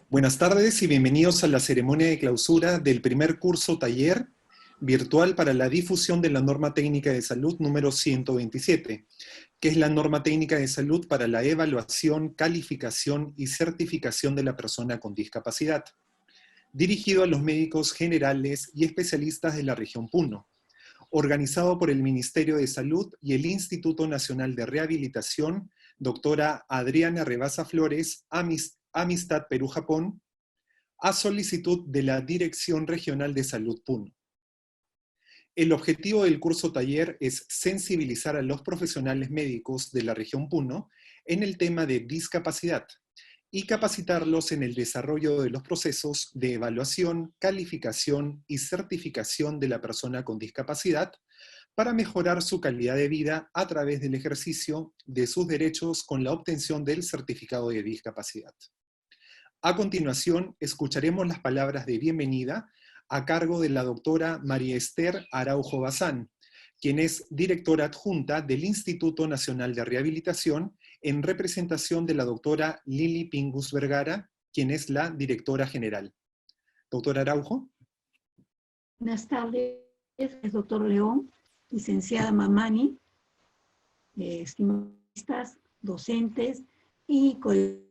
Buenas tardes y bienvenidos a la ceremonia de clausura del primer curso taller virtual para la difusión de la norma técnica de salud número 127, que es la norma técnica de salud para la evaluación, calificación y certificación de la persona con discapacidad, dirigido a los médicos generales y especialistas de la región Puno, organizado por el Ministerio de Salud y el Instituto Nacional de Rehabilitación, doctora Adriana Rebasa Flores, Amistad Perú-Japón, a solicitud de la Dirección Regional de Salud Puno. El objetivo del curso taller es sensibilizar a los profesionales médicos de la región Puno en el tema de discapacidad y capacitarlos en el desarrollo de los procesos de evaluación, calificación y certificación de la persona con discapacidad para mejorar su calidad de vida a través del ejercicio de sus derechos con la obtención del certificado de discapacidad. A continuación, escucharemos las palabras de bienvenida a cargo de la doctora María Esther Araujo Bazán, quien es directora adjunta del Instituto Nacional de Rehabilitación, en representación de la doctora Lili Pingus Vergara, quien es la directora general. Doctora Araujo. Buenas tardes, es doctor León, licenciada Mamani, estimados docentes y colegas.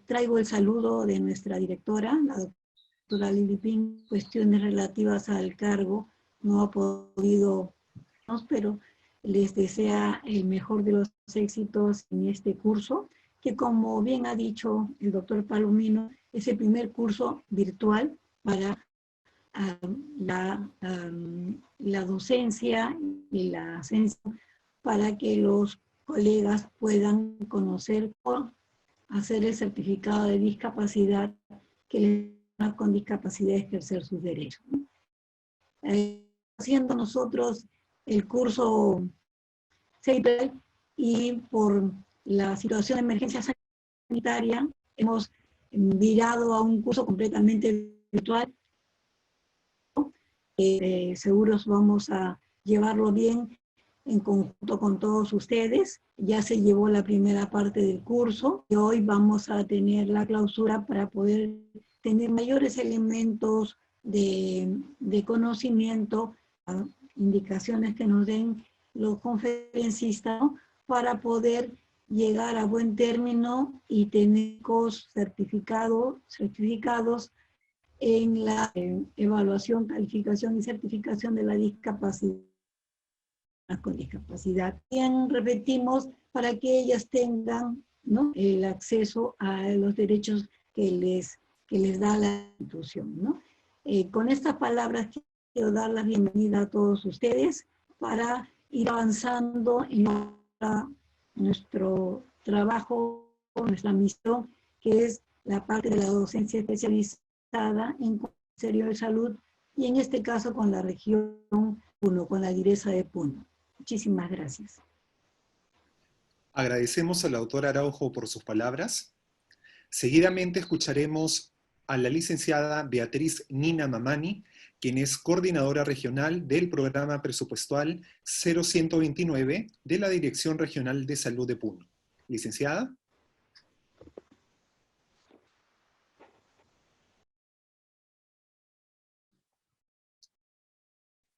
Traigo el saludo de nuestra directora, la doctora Lili Ping. Cuestiones relativas al cargo no ha podido, pero les desea el mejor de los éxitos en este curso, que como bien ha dicho el doctor Palomino, es el primer curso virtual para la docencia y la ascensión, para que los colegas puedan conocer o hacer el certificado de discapacidad que les da con discapacidad ejercer sus derechos. Haciendo nosotros el curso CEIPEL y por la situación de emergencia sanitaria hemos virado a un curso completamente virtual. Seguros vamos a llevarlo bien en conjunto con todos ustedes. Ya se llevó la primera parte del curso y hoy vamos a tener la clausura para poder tener mayores elementos de conocimiento, indicaciones que nos den los conferencistas, ¿no?, para poder llegar a buen término y tener certificados en la evaluación, calificación y certificación de la discapacidad con discapacidad. Bien, repetimos, para que ellas tengan, ¿no?, el acceso a los derechos que les da la institución, ¿no? Con estas palabras quiero dar la bienvenida a todos ustedes para ir avanzando en nuestro trabajo, nuestra misión, que es la parte de la docencia especializada en Ministerio de Salud, y en este caso con la región Puno, con la direza de Puno. Muchísimas gracias. Agradecemos a la doctora Araujo por sus palabras. Seguidamente escucharemos a la licenciada Beatriz Nina Mamani, quien es coordinadora regional del programa presupuestal 0129 de la Dirección Regional de Salud de Puno. Licenciada.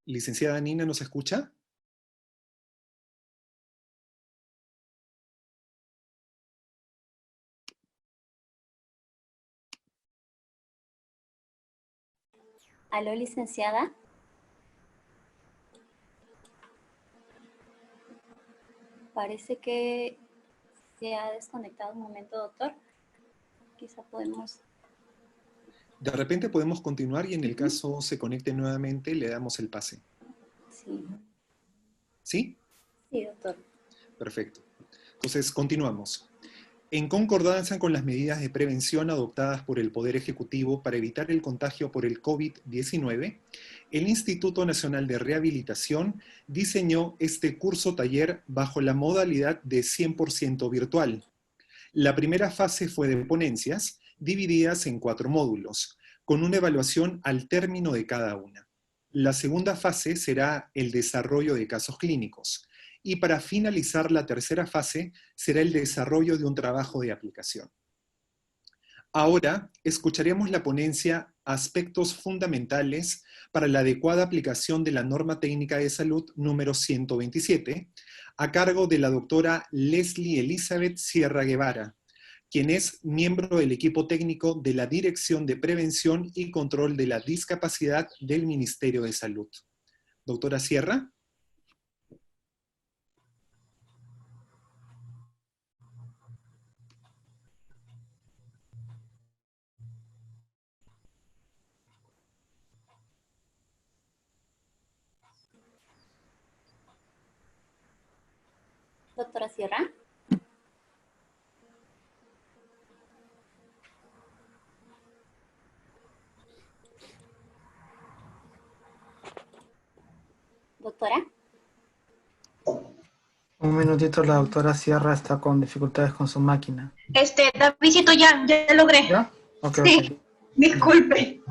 Licenciada Nina, ¿nos escucha? ¿Aló, licenciada? Parece que se ha desconectado un momento, doctor. Quizá podemos... De repente podemos continuar y en el caso se conecte nuevamente, le damos el pase. Sí. ¿Sí? Sí, doctor. Perfecto. Entonces, continuamos. En concordancia con las medidas de prevención adoptadas por el Poder Ejecutivo para evitar el contagio por el COVID-19, el Instituto Nacional de Rehabilitación diseñó este curso taller bajo la modalidad de 100% virtual. La primera fase fue de ponencias, divididas en 4 módulos, con una evaluación al término de cada una. La segunda fase será el desarrollo de casos clínicos, y para finalizar la tercera fase será el desarrollo de un trabajo de aplicación. Ahora escucharemos la ponencia Aspectos fundamentales para la adecuada aplicación de la norma técnica de salud número 127, a cargo de la doctora Leslie Elizabeth Sierra Guevara, quien es miembro del equipo técnico de la Dirección de Prevención y Control de la Discapacidad del Ministerio de Salud. Doctora Sierra. Doctora Sierra. Doctora. Un minutito, la doctora Sierra está con dificultades con su máquina. Davidcito, ya logré. ¿Ya? Ok, Sí, ok. disculpen.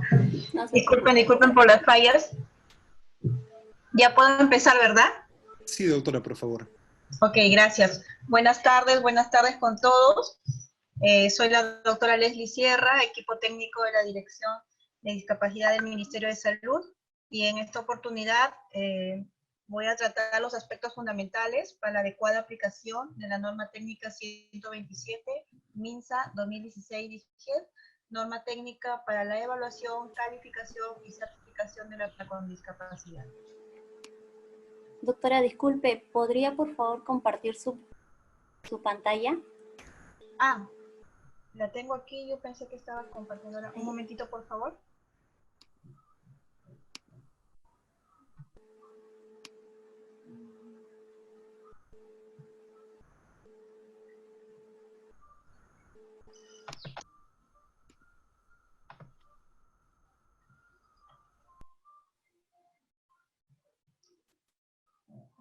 No se Disculpen por las fallas. Ya puedo empezar, ¿verdad? Sí, doctora, por favor. Ok, gracias. Buenas tardes con todos. Soy la doctora Leslie Sierra, equipo técnico de la Dirección de Discapacidad del Ministerio de Salud, y en esta oportunidad voy a tratar los aspectos fundamentales para la adecuada aplicación de la norma técnica 127, MINSA 2016-10, norma técnica para la evaluación, calificación y certificación de la persona con discapacidad. Doctora, disculpe, ¿podría por favor compartir su pantalla? Ah, la tengo aquí, yo pensé que estaba compartiéndola. Un momentito, por favor.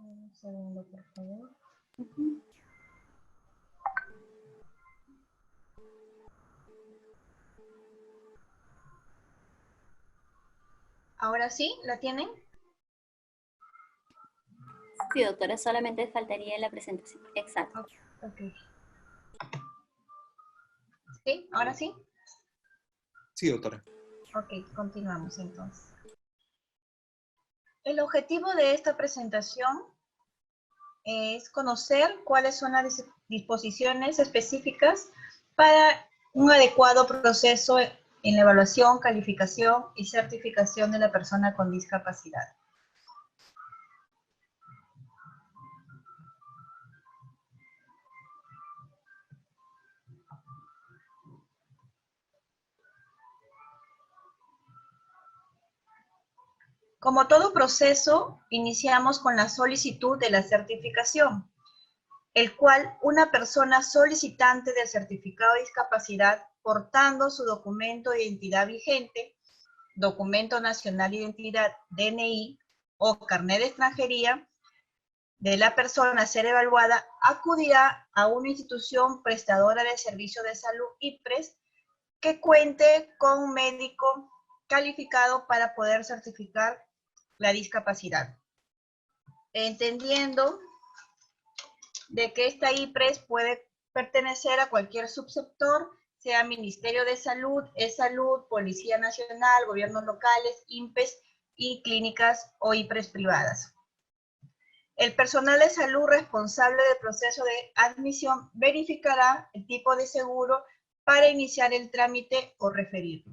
Un segundo, por favor. ¿Ahora sí? ¿La tienen? Sí, doctora, solamente faltaría la presentación. Exacto. Ok. ¿Sí? ¿Ahora sí? Sí, doctora. Ok, continuamos entonces. El objetivo de esta presentación es conocer cuáles son las disposiciones específicas para un adecuado proceso en la evaluación, calificación y certificación de la persona con discapacidad. Como todo proceso, iniciamos con la solicitud de la certificación, el cual una persona solicitante del certificado de discapacidad, portando su documento de identidad vigente, documento nacional de identidad, DNI, o carnet de extranjería de la persona a ser evaluada, acudirá a una institución prestadora de servicio de salud IPRES que cuente con un médico calificado para poder certificar la discapacidad. Entendiendo de que esta IPRES puede pertenecer a cualquier subsector, sea Ministerio de Salud, E-Salud, Policía Nacional, gobiernos locales, INPES y clínicas o IPRES privadas. El personal de salud responsable del proceso de admisión verificará el tipo de seguro para iniciar el trámite o referirlo.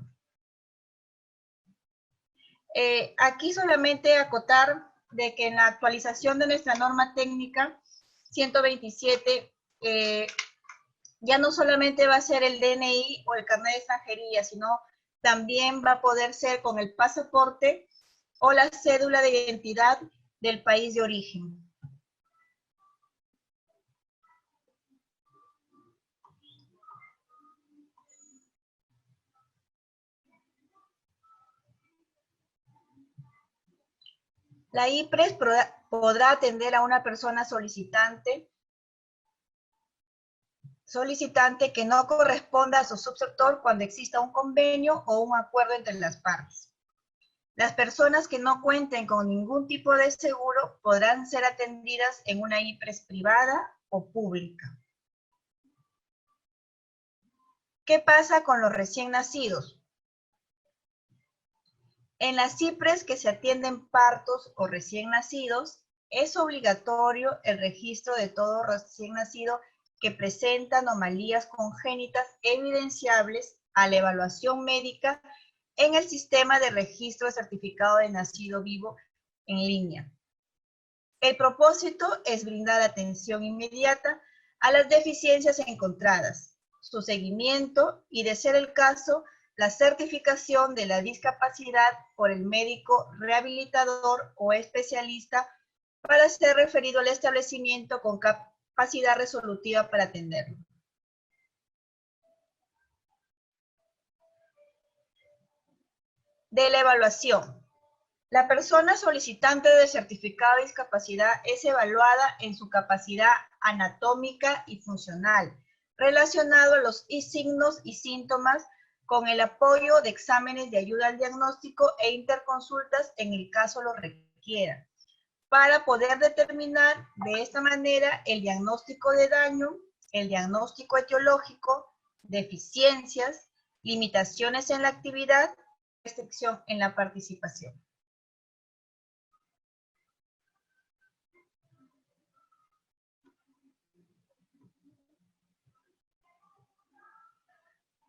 Aquí solamente acotar de que en la actualización de nuestra norma técnica 127, ya no solamente va a ser el DNI o el carnet de extranjería, sino también va a poder ser con el pasaporte o la cédula de identidad del país de origen. La IPRES podrá atender a una persona solicitante que no corresponda a su subsector cuando exista un convenio o un acuerdo entre las partes. Las personas que no cuenten con ningún tipo de seguro podrán ser atendidas en una IPRES privada o pública. ¿Qué pasa con los recién nacidos? En las IPRES que se atienden partos o recién nacidos, es obligatorio el registro de todo recién nacido que presenta anomalías congénitas evidenciables a la evaluación médica en el sistema de registro de certificado de nacido vivo en línea. El propósito es brindar atención inmediata a las deficiencias encontradas, su seguimiento y, de ser el caso, la certificación de la discapacidad por el médico rehabilitador o especialista para ser referido al establecimiento con capacidad resolutiva para atenderlo. De la evaluación. La persona solicitante del certificado de discapacidad es evaluada en su capacidad anatómica y funcional, relacionado a los signos y síntomas, con el apoyo de exámenes de ayuda al diagnóstico e interconsultas en el caso lo requiera, para poder determinar de esta manera el diagnóstico de daño, el diagnóstico etiológico, deficiencias, limitaciones en la actividad, restricción en la participación.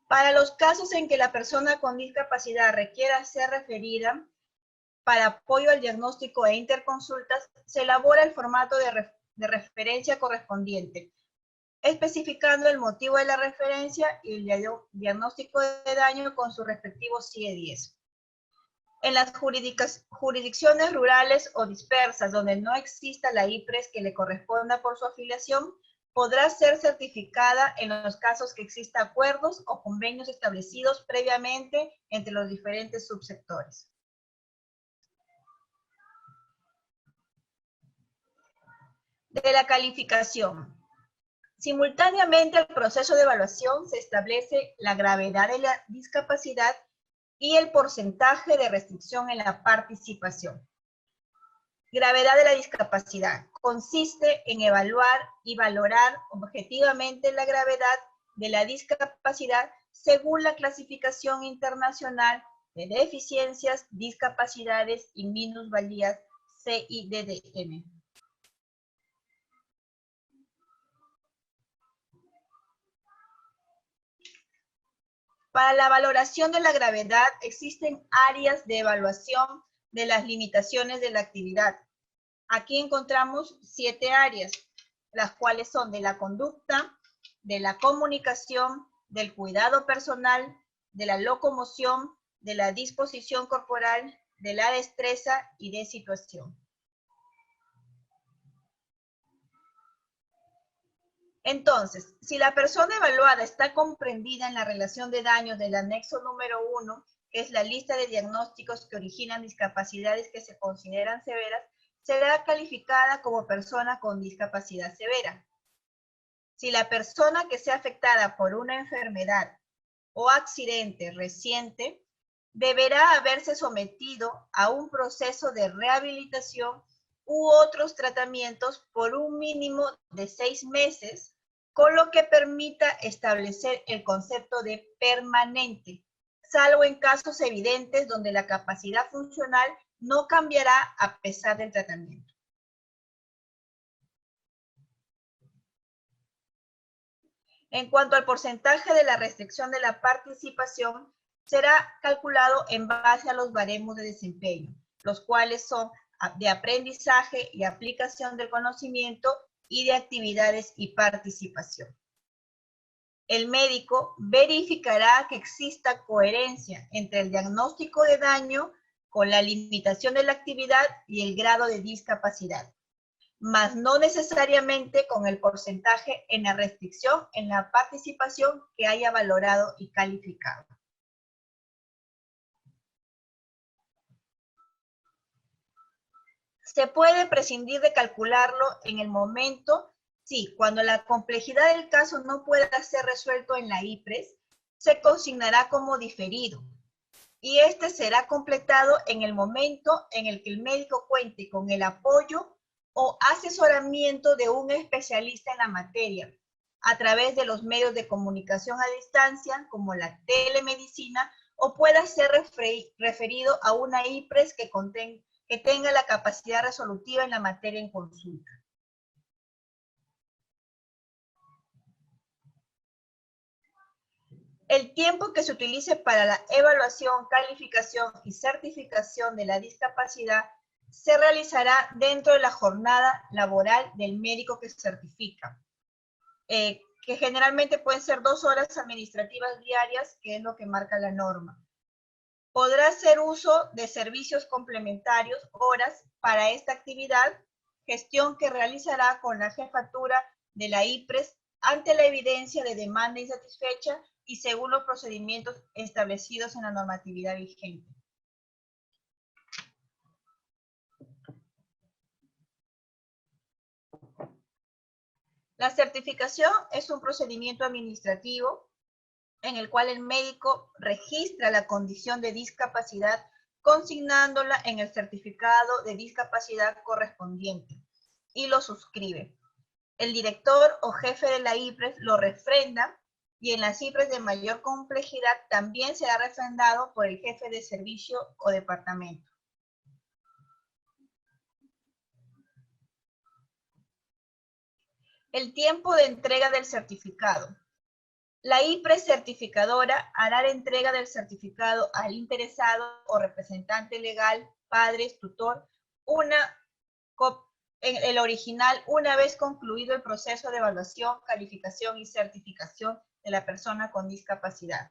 Para los casos en que la persona con discapacidad requiera ser referida para apoyo al diagnóstico e interconsultas, se elabora el formato de referencia correspondiente, especificando el motivo de la referencia y el diagnóstico de daño con su respectivo CIE 10. En las jurisdicciones rurales o dispersas donde no exista la IPRES que le corresponda por su afiliación, podrá ser certificada en los casos que exista acuerdos o convenios establecidos previamente entre los diferentes subsectores. De la calificación. Simultáneamente al proceso de evaluación se establece la gravedad de la discapacidad y el porcentaje de restricción en la participación. Gravedad de la discapacidad consiste en evaluar y valorar objetivamente la gravedad de la discapacidad según la clasificación internacional de deficiencias, discapacidades y minusvalías CIDDM. Para la valoración de la gravedad existen áreas de evaluación de las limitaciones de la actividad. Aquí encontramos 7 áreas, las cuales son de la conducta, de la comunicación, del cuidado personal, de la locomoción, de la disposición corporal, de la destreza y de situación. Entonces, si la persona evaluada está comprendida en la relación de daños del anexo número 1, que es la lista de diagnósticos que originan discapacidades que se consideran severas, será calificada como persona con discapacidad severa. Si la persona que sea afectada por una enfermedad o accidente reciente, deberá haberse sometido a un proceso de rehabilitación u otros tratamientos por un mínimo de 6 meses, con lo que permita establecer el concepto de permanente, salvo en casos evidentes donde la capacidad funcional no cambiará a pesar del tratamiento. En cuanto al porcentaje de la restricción de la participación, será calculado en base a los baremos de desempeño, los cuales son de aprendizaje y aplicación del conocimiento y de actividades y participación. El médico verificará que exista coherencia entre el diagnóstico de daño con la limitación de la actividad y el grado de discapacidad, mas no necesariamente con el porcentaje en la restricción en la participación que haya valorado y calificado. Se puede prescindir de calcularlo en el momento, sí, cuando la complejidad del caso no pueda ser resuelto en la IPRES, se consignará como diferido, y este será completado en el momento en el que el médico cuente con el apoyo o asesoramiento de un especialista en la materia, a través de los medios de comunicación a distancia, como la telemedicina, o pueda ser referido a una IPRES que tenga la capacidad resolutiva en la materia en consulta. El tiempo que se utilice para la evaluación, calificación y certificación de la discapacidad se realizará dentro de la jornada laboral del médico que certifica, que generalmente pueden ser 2 horas administrativas diarias, que es lo que marca la norma. Podrá hacer uso de servicios complementarios, horas, para esta actividad, gestión que realizará con la jefatura de la IPRES ante la evidencia de demanda insatisfecha y según los procedimientos establecidos en la normatividad vigente. La certificación es un procedimiento administrativo en el cual el médico registra la condición de discapacidad consignándola en el certificado de discapacidad correspondiente y lo suscribe. El director o jefe de la IPRES lo refrenda y en las IPRES de mayor complejidad también será refrendado por el jefe de servicio o departamento. El tiempo de entrega del certificado. La IPRES certificadora hará la entrega del certificado al interesado o representante legal, padres, tutor, el original una vez concluido el proceso de evaluación, calificación y certificación de la persona con discapacidad.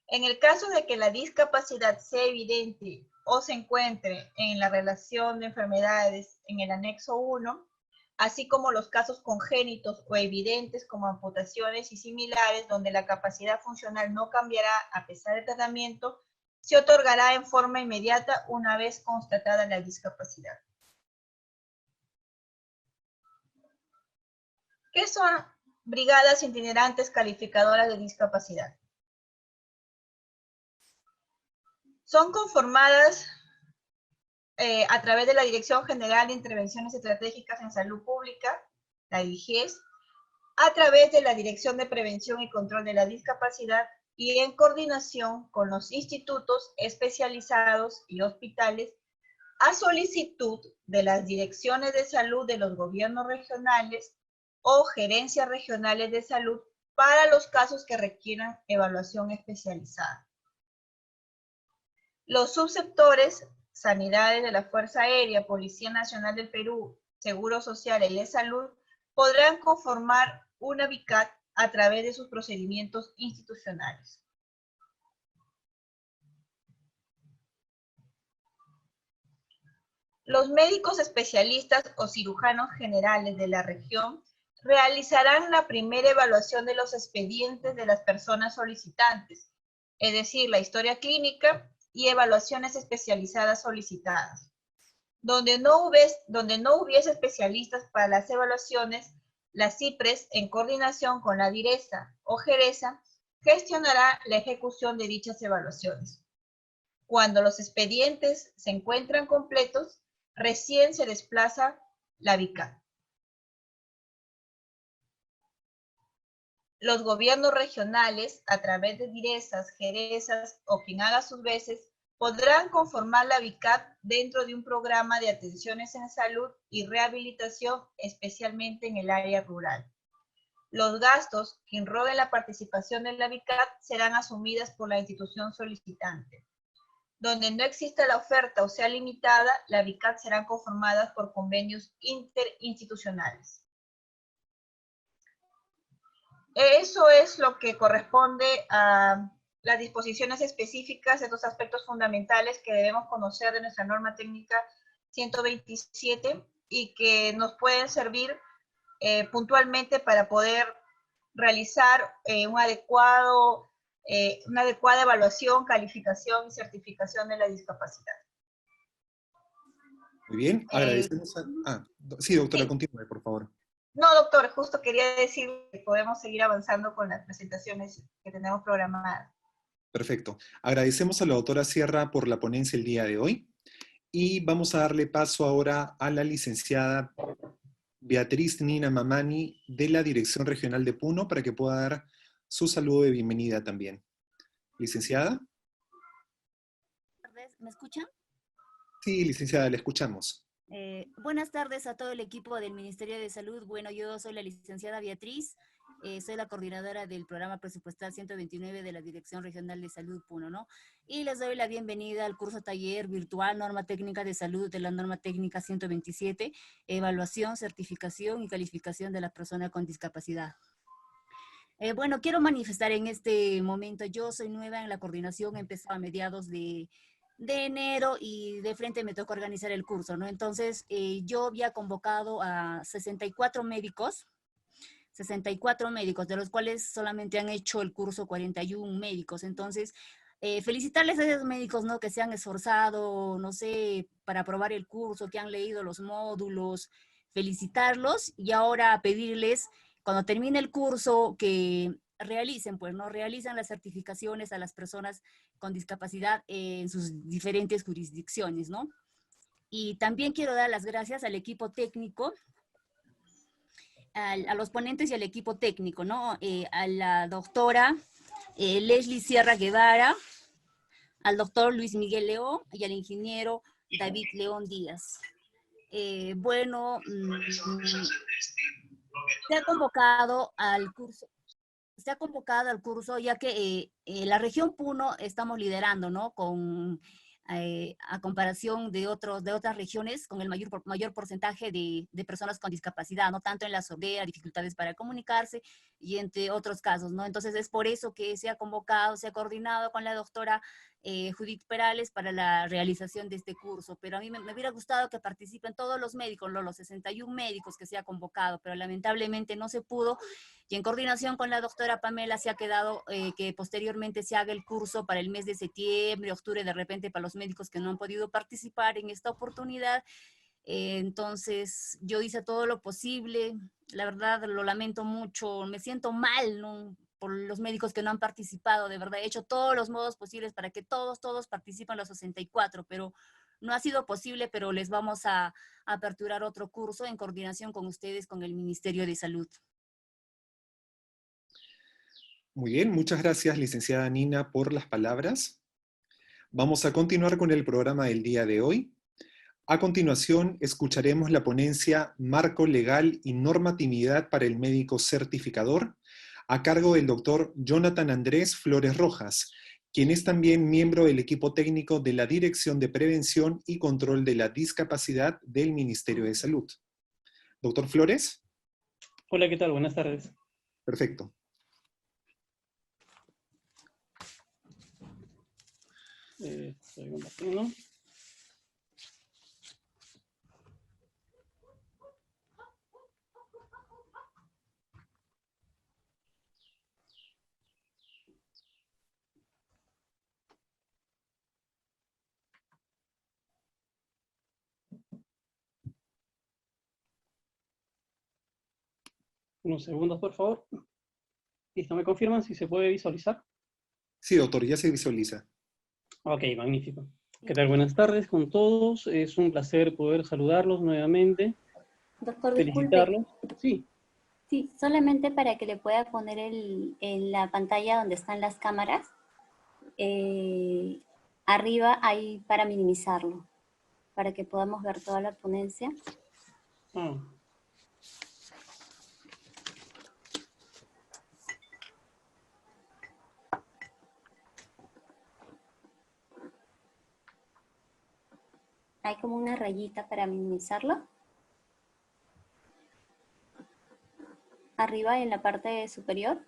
En el caso de que la discapacidad sea evidente o se encuentre en la relación de enfermedades en el anexo 1, así como los casos congénitos o evidentes como amputaciones y similares, donde la capacidad funcional no cambiará a pesar del tratamiento, se otorgará en forma inmediata una vez constatada la discapacidad. ¿Qué son brigadas itinerantes calificadoras de discapacidad? Son conformadas a través de la Dirección General de Intervenciones Estratégicas en Salud Pública, la DIGES, a través de la Dirección de Prevención y Control de la Discapacidad y en coordinación con los institutos especializados y hospitales a solicitud de las direcciones de salud de los gobiernos regionales o gerencias regionales de salud para los casos que requieran evaluación especializada. Los subsectores Sanidades de la Fuerza Aérea, Policía Nacional del Perú, Seguro Social y de Salud podrán conformar una BICAT a través de sus procedimientos institucionales. Los médicos especialistas o cirujanos generales de la región realizarán la primera evaluación de los expedientes de las personas solicitantes, es decir, la historia clínica y evaluaciones especializadas solicitadas. Donde no hubiese especialistas para las evaluaciones, la CIPRES, en coordinación con la DIRESA o GERESA, gestionará la ejecución de dichas evaluaciones. Cuando los expedientes se encuentran completos, recién se desplaza la BICAT. Los gobiernos regionales, a través de DIRESAs, GERESAs o quien haga sus veces, podrán conformar la BICAT dentro de un programa de atenciones en salud y rehabilitación, especialmente en el área rural. Los gastos que enroguen la participación de la BICAT serán asumidas por la institución solicitante. Donde no exista la oferta o sea limitada, la BICAT serán conformadas por convenios interinstitucionales. Eso es lo que corresponde a las disposiciones específicas de estos aspectos fundamentales que debemos conocer de nuestra norma técnica 127 y que nos pueden servir puntualmente para poder realizar una adecuada evaluación, calificación y certificación de la discapacidad. Muy bien, agradecemos sí, doctora, sí. continúe, por favor. No, doctor, justo quería decir que podemos seguir avanzando con las presentaciones que tenemos programadas. Perfecto. Agradecemos a la doctora Sierra por la ponencia el día de hoy y vamos a darle paso ahora a la licenciada Beatriz Nina Mamani, de la Dirección Regional de Puno, para que pueda dar su saludo de bienvenida también. Licenciada. ¿Me escuchan? Sí, licenciada, la escuchamos. Buenas tardes a todo el equipo del Ministerio de Salud. Bueno, yo soy la licenciada Beatriz, soy la coordinadora del programa presupuestal 129 de la Dirección Regional de Salud Puno, ¿no? Y les doy la bienvenida al curso taller virtual Norma Técnica de Salud de la Norma Técnica 127, Evaluación, Certificación y Calificación de la Persona con Discapacidad. Bueno, quiero manifestar en este momento, yo soy nueva en la coordinación, empezó a mediados de enero y de frente me tocó organizar el curso, ¿no? Entonces, yo había convocado a 64 médicos, de los cuales solamente han hecho el curso 41 médicos. Entonces, felicitarles a esos médicos, ¿no? Que se han esforzado, no sé, para aprobar el curso, que han leído los módulos, felicitarlos y ahora pedirles, cuando termine el curso, que realicen, pues, ¿no? Realizan las certificaciones a las personas con discapacidad en sus diferentes jurisdicciones, ¿no? Y también quiero dar las gracias al equipo técnico, a los ponentes y al equipo técnico, ¿no? A la doctora Leslie Sierra Guevara, al doctor Luis Miguel León y al ingeniero David León Díaz. Bueno, se ha convocado al curso ya que la región Puno estamos liderando, ¿no? A comparación de otras regiones, con el mayor porcentaje de personas con discapacidad, ¿no? Tanto en la sordera, dificultades para comunicarse y entre otros casos, ¿no? Entonces es por eso que se ha convocado, se ha coordinado con la doctora Judith Perales para la realización de este curso, pero a mí me hubiera gustado que participen todos los médicos, los 61 médicos que se ha convocado, pero lamentablemente no se pudo, y en coordinación con la doctora Pamela se ha quedado que posteriormente se haga el curso para el mes de septiembre, octubre, de repente para los médicos que no han podido participar en esta oportunidad. Entonces yo hice todo lo posible, la verdad lo lamento mucho, me siento mal, ¿no? Por los médicos que no han participado, de verdad he hecho todos los modos posibles para que todos participen los 64, pero no ha sido posible, pero les vamos a aperturar otro curso en coordinación con ustedes, con el Ministerio de Salud. Muy bien, muchas gracias, licenciada Nina, por las palabras. Vamos a continuar con el programa del día de hoy. A continuación, escucharemos la ponencia Marco Legal y Normatividad para el Médico Certificador, a cargo del doctor Jonathan Andrés Flores Rojas, quien es también miembro del equipo técnico de la Dirección de Prevención y Control de la Discapacidad del Ministerio de Salud. Doctor Flores. Hola, ¿qué tal? Buenas tardes. Perfecto. Estoy compartiendo. Unos segundos, por favor. Listo, ¿me confirman si se puede visualizar? Sí, doctor, ya se visualiza. Ok, magnífico. ¿Qué tal? Buenas tardes con todos. Es un placer poder saludarlos nuevamente. Doctor, Felicitarlos. disculpe. Sí. Sí, solamente para que le pueda poner en la pantalla donde están las cámaras, arriba ahí para minimizarlo, para que podamos ver toda la ponencia. Ah. Hay como una rayita para minimizarlo. Arriba en la parte superior.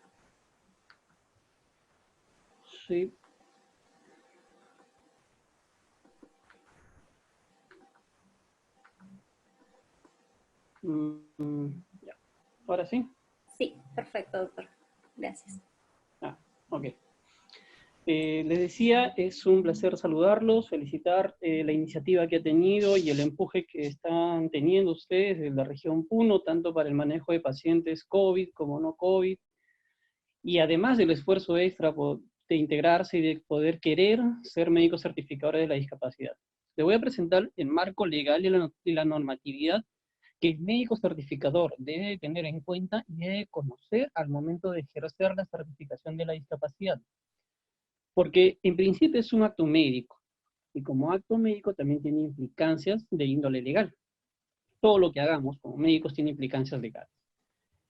Sí. Ya. ¿Ahora sí? Sí, perfecto, doctor. Gracias. Ok. Les decía, es un placer saludarlos, felicitar la iniciativa que ha tenido y el empuje que están teniendo ustedes en la región Puno, tanto para el manejo de pacientes COVID como no COVID, y además del esfuerzo extra de integrarse y de poder querer ser médicos certificadores de la discapacidad. Les voy a presentar el marco legal y la normatividad que el médico certificador debe tener en cuenta y debe conocer al momento de ejercer la certificación de la discapacidad. Porque en principio es un acto médico, y como acto médico también tiene implicancias de índole legal. Todo lo que hagamos como médicos tiene implicancias legales.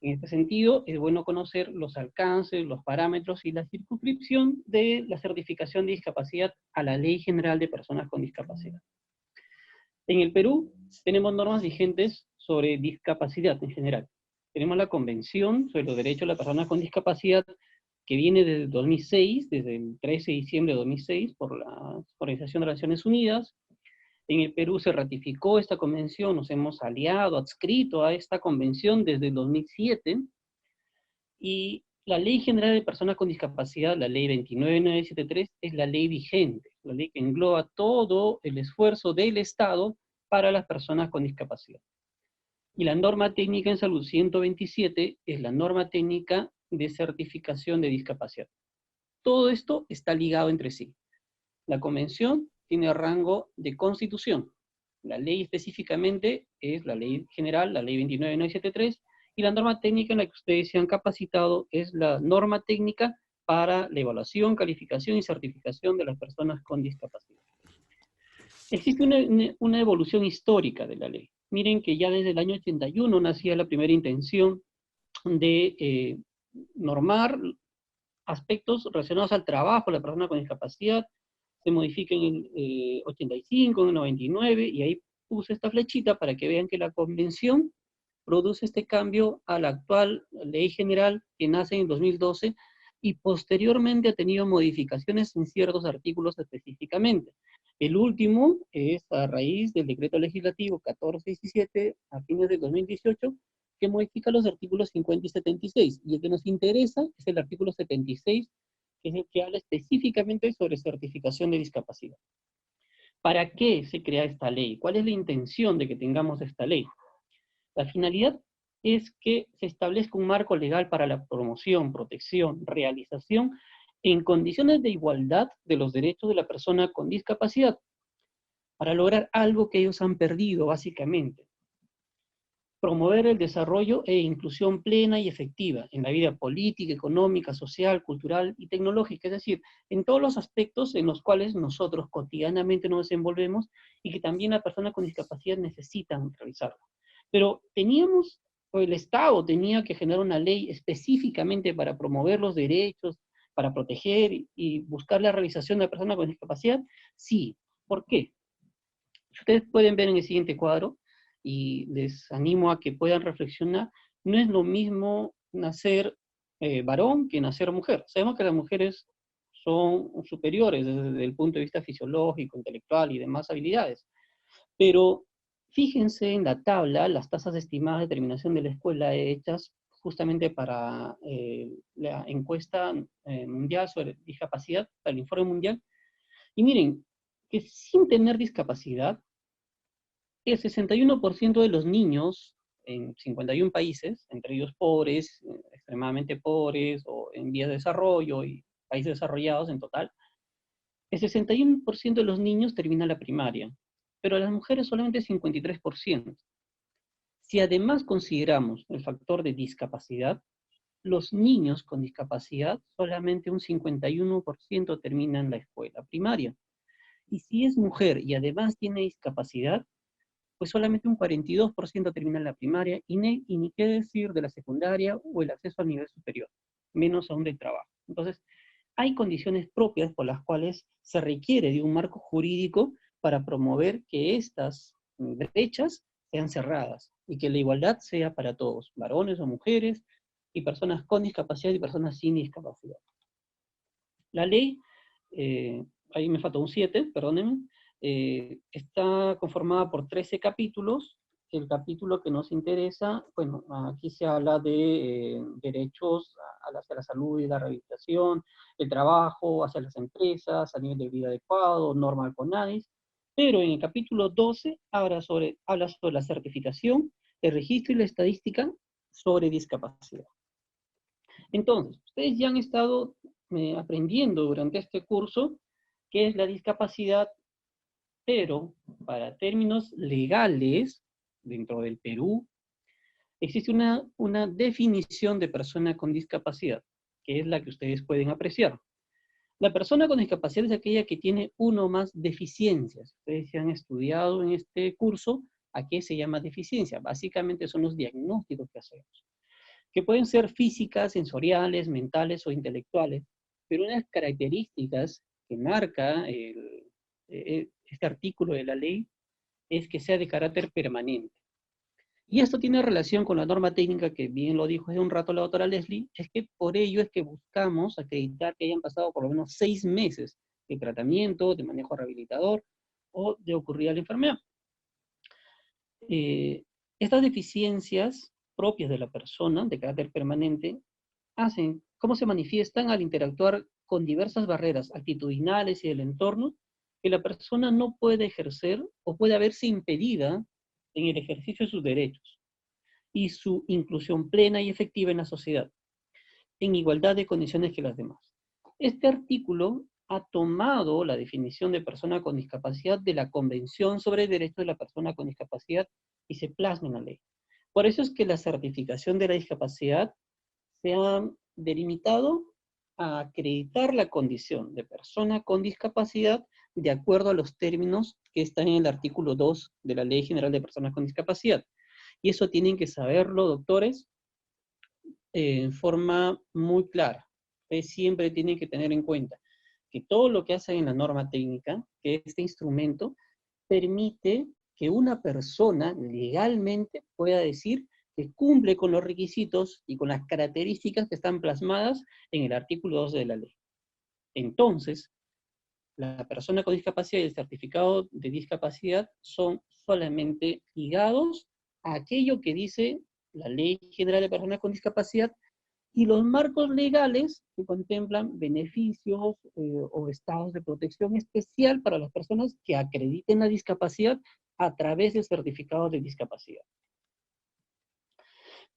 En este sentido, es bueno conocer los alcances, los parámetros y la circunscripción de la certificación de discapacidad a la Ley General de Personas con Discapacidad. En el Perú tenemos normas vigentes sobre discapacidad en general. Tenemos la Convención sobre los Derechos de las Personas con Discapacidad, que viene desde 2006, desde el 13 de diciembre de 2006, por la Organización de las Naciones Unidas. En el Perú se ratificó esta convención, nos hemos aliado, adscrito a esta convención desde el 2007, y la Ley General de Personas con Discapacidad, la Ley 29973, es la ley vigente, la ley que engloba todo el esfuerzo del Estado para las personas con discapacidad. Y la norma técnica en salud 127 es la norma técnica de certificación de discapacidad. Todo esto está ligado entre sí. La convención tiene rango de constitución. La ley específicamente es la ley general, la ley 29973, y la norma técnica en la que ustedes se han capacitado es la norma técnica para la evaluación, calificación y certificación de las personas con discapacidad. Existe una evolución histórica de la ley. Miren que ya desde el año 81 nacía la primera intención de normar aspectos relacionados al trabajo de la persona con discapacidad. Se modifica en el 85, en el 99, y ahí puse esta flechita para que vean que la convención produce este cambio a la actual ley general que nace en 2012 y posteriormente ha tenido modificaciones en ciertos artículos específicamente. El último es a raíz del decreto legislativo 1417 a fines del 2018, que modifica los artículos 50 y 76, y el que nos interesa es el artículo 76, que es el que habla específicamente sobre certificación de discapacidad. ¿Para qué se crea esta ley? ¿Cuál es la intención de que tengamos esta ley? La finalidad es que se establezca un marco legal para la promoción, protección, realización en condiciones de igualdad de los derechos de la persona con discapacidad, para lograr algo que ellos han perdido básicamente. Promover el desarrollo e inclusión plena y efectiva en la vida política, económica, social, cultural y tecnológica, es decir, en todos los aspectos en los cuales nosotros cotidianamente nos desenvolvemos y que también las personas con discapacidad necesitan realizarlo. Pero el Estado tenía que generar una ley específicamente para promover los derechos, para proteger y buscar la realización de la persona con discapacidad. Sí. ¿Por qué? Ustedes pueden ver en el siguiente cuadro, y les animo a que puedan reflexionar, no es lo mismo nacer varón que nacer mujer. Sabemos que las mujeres son superiores desde el punto de vista fisiológico, intelectual y demás habilidades, pero fíjense en la tabla, las tasas estimadas de terminación de la escuela hechas justamente para la encuesta mundial sobre discapacidad, para el informe mundial, y miren que sin tener discapacidad, el 61% de los niños en 51 países, entre ellos pobres, extremadamente pobres, o en vías de desarrollo y países desarrollados en total, el 61% de los niños termina la primaria, pero las mujeres solamente 53%. Si además consideramos el factor de discapacidad, los niños con discapacidad solamente un 51% terminan la escuela primaria. Y si es mujer y además tiene discapacidad, pues solamente un 42% termina la primaria, y ni qué decir de la secundaria o el acceso al nivel superior, menos aún del trabajo. Entonces, hay condiciones propias por las cuales se requiere de un marco jurídico para promover que estas brechas sean cerradas y que la igualdad sea para todos, varones o mujeres, y personas con discapacidad y personas sin discapacidad. La ley, ahí me faltó un 7, perdónenme, está conformada por 13 capítulos. El capítulo que nos interesa, bueno, aquí se habla de derechos hacia la salud y la rehabilitación, el trabajo, hacia las empresas, a nivel de vida adecuado, norma al CONADIS, pero en el capítulo 12 habla sobre la certificación, el registro y la estadística sobre discapacidad. Entonces, ustedes ya han estado aprendiendo durante este curso qué es la discapacidad, pero para términos legales, dentro del Perú, existe una definición de persona con discapacidad, que es la que ustedes pueden apreciar. La persona con discapacidad es aquella que tiene una o más deficiencias. Ustedes se han estudiado en este curso a qué se llama deficiencia. Básicamente son los diagnósticos que hacemos, que pueden ser físicas, sensoriales, mentales o intelectuales, pero unas características que marca este artículo de la ley es que sea de carácter permanente. Y esto tiene relación con la norma técnica que bien lo dijo hace un rato la doctora Leslie, es que por ello es que buscamos acreditar que hayan pasado por lo menos 6 meses de tratamiento, de manejo rehabilitador o de ocurrir la enfermedad. Estas deficiencias propias de la persona, de carácter permanente, hacen, cómo se manifiestan al interactuar con diversas barreras actitudinales y del entorno que la persona no puede ejercer o puede haberse impedida en el ejercicio de sus derechos y su inclusión plena y efectiva en la sociedad, en igualdad de condiciones que las demás. Este artículo ha tomado la definición de persona con discapacidad de la Convención sobre el Derecho de la Persona con Discapacidad y se plasma en la ley. Por eso es que la certificación de la discapacidad se ha delimitado a acreditar la condición de persona con discapacidad de acuerdo a los términos que están en el artículo 2 de la Ley General de Personas con Discapacidad. Y eso tienen que saberlo, doctores, en forma muy clara. Ustedes siempre tienen que tener en cuenta que todo lo que hacen en la norma técnica, que este instrumento, permite que una persona legalmente pueda decir que cumple con los requisitos y con las características que están plasmadas en el artículo 2 de la ley. Entonces, la persona con discapacidad y el certificado de discapacidad son solamente ligados a aquello que dice la Ley General de Personas con Discapacidad y los marcos legales que contemplan beneficios o estados de protección especial para las personas que acrediten la discapacidad a través del certificado de discapacidad.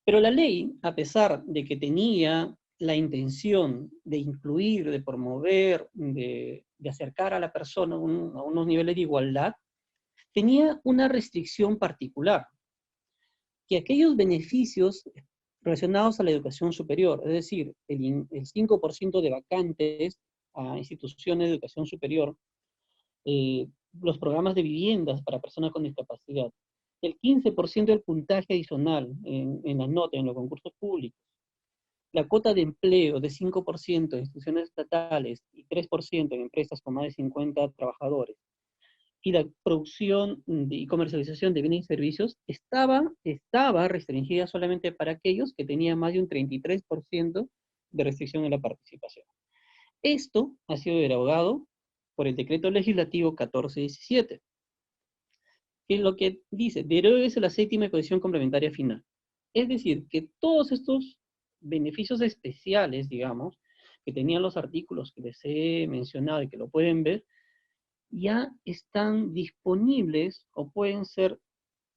Pero la ley, a pesar de que tenía la intención de incluir, de promover, de acercar a la persona a unos niveles de igualdad, tenía una restricción particular, que aquellos beneficios relacionados a la educación superior, es decir, el 5% de vacantes a instituciones de educación superior, los programas de viviendas para personas con discapacidad, el 15% del puntaje adicional en las notas, en los concursos públicos, la cuota de empleo de 5% en instituciones estatales y 3% en empresas con más de 50 trabajadores, y la producción y comercialización de bienes y servicios estaba restringida solamente para aquellos que tenían más de un 33% de restricción en la participación. Esto ha sido derogado por el Decreto Legislativo 1417, que es lo que dice, deroguese la séptima condición complementaria final. Es decir, que todos estos beneficios especiales, digamos, que tenían los artículos que les he mencionado y que lo pueden ver, ya están disponibles o pueden ser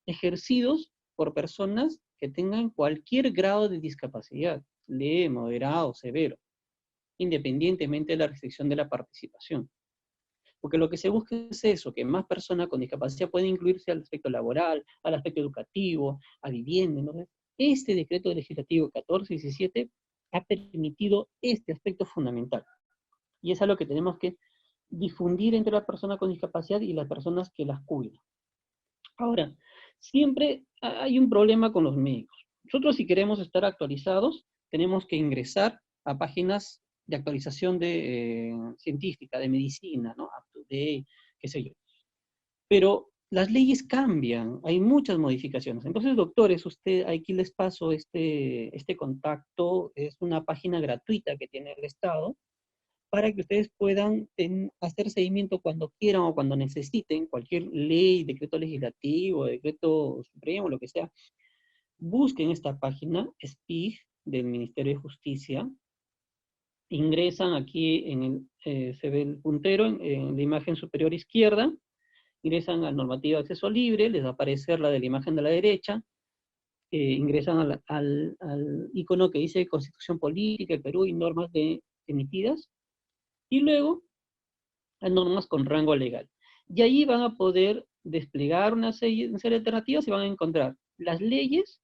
ejercidos por personas que tengan cualquier grado de discapacidad, leve, moderado, severo, independientemente de la restricción de la participación. Porque lo que se busca es eso, que más personas con discapacidad puedan incluirse al aspecto laboral, al aspecto educativo, a vivienda. Entonces, este decreto legislativo 1417 ha permitido este aspecto fundamental. Y es algo que tenemos que difundir entre la persona con discapacidad y las personas que las cuidan. Ahora, siempre hay un problema con los médicos. Nosotros, si queremos estar actualizados, tenemos que ingresar a páginas de actualización científica, de medicina, ¿no? UpToDate, qué sé yo. Pero las leyes cambian, hay muchas modificaciones. Entonces, doctores, aquí les paso este contacto, es una página gratuita que tiene el Estado, para que ustedes puedan hacer seguimiento cuando quieran o cuando necesiten cualquier ley, decreto legislativo, decreto supremo, lo que sea. Busquen esta página, SPIG, del Ministerio de Justicia. Ingresan aquí, se ve el puntero en la imagen superior izquierda. Ingresan a normativa de acceso libre, les va a aparecer la de la imagen de la derecha. Ingresan al icono que dice Constitución Política del Perú y normas emitidas. Y luego a normas con rango legal. Y ahí van a poder desplegar una serie de alternativas y van a encontrar las leyes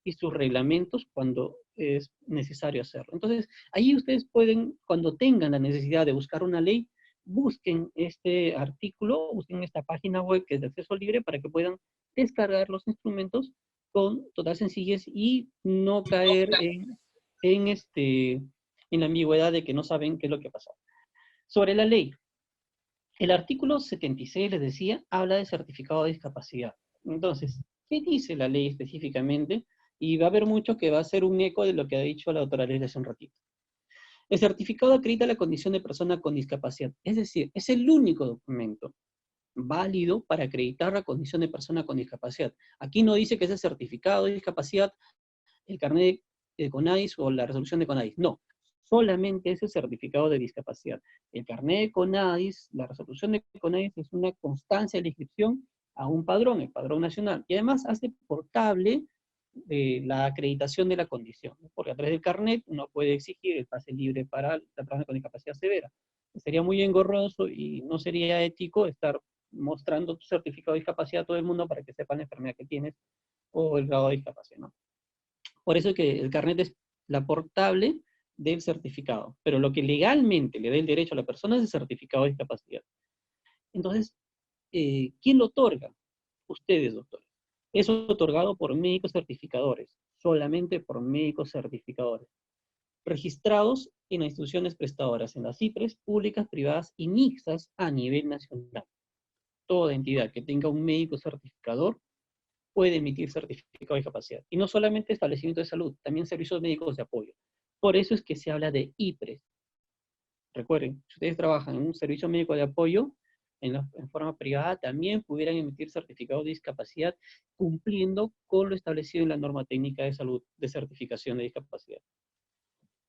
y sus reglamentos cuando es necesario hacerlo. Entonces, ahí ustedes pueden, cuando tengan la necesidad de buscar una ley, busquen este artículo, busquen esta página web que es de acceso libre para que puedan descargar los instrumentos con total sencillez y no caer en la ambigüedad de que no saben qué es lo que ha pasado. Sobre la ley, el artículo 76, les decía, habla de certificado de discapacidad. Entonces, ¿qué dice la ley específicamente? Y va a haber mucho que va a ser un eco de lo que ha dicho la doctora Leslie hace un ratito. El certificado acredita la condición de persona con discapacidad. Es decir, es el único documento válido para acreditar la condición de persona con discapacidad. Aquí no dice que es el certificado de discapacidad, el carnet de CONADIS o la resolución de CONADIS. No, solamente es el certificado de discapacidad. El carnet de CONADIS, la resolución de CONADIS es una constancia de la inscripción a un padrón, el padrón nacional, y además hace portable la acreditación de la condición, porque a través del carnet uno puede exigir el pase libre para la persona con discapacidad severa. Sería muy engorroso y no sería ético estar mostrando tu certificado de discapacidad a todo el mundo para que sepan la enfermedad que tienes o el grado de discapacidad, ¿no? Por eso es que el carnet es la portable del certificado, pero lo que legalmente le da el derecho a la persona es el certificado de discapacidad. Entonces, ¿quién lo otorga? Ustedes, doctores. Es otorgado por médicos certificadores, solamente por médicos certificadores, registrados en las instituciones prestadoras, en las IPRES, públicas, privadas y mixtas a nivel nacional. Toda entidad que tenga un médico certificador puede emitir certificado de discapacidad. Y no solamente establecimientos de salud, también servicios médicos de apoyo. Por eso es que se habla de IPRES. Recuerden, si ustedes trabajan en un servicio médico de apoyo, en forma privada, también pudieran emitir certificado de discapacidad cumpliendo con lo establecido en la norma técnica de salud de certificación de discapacidad.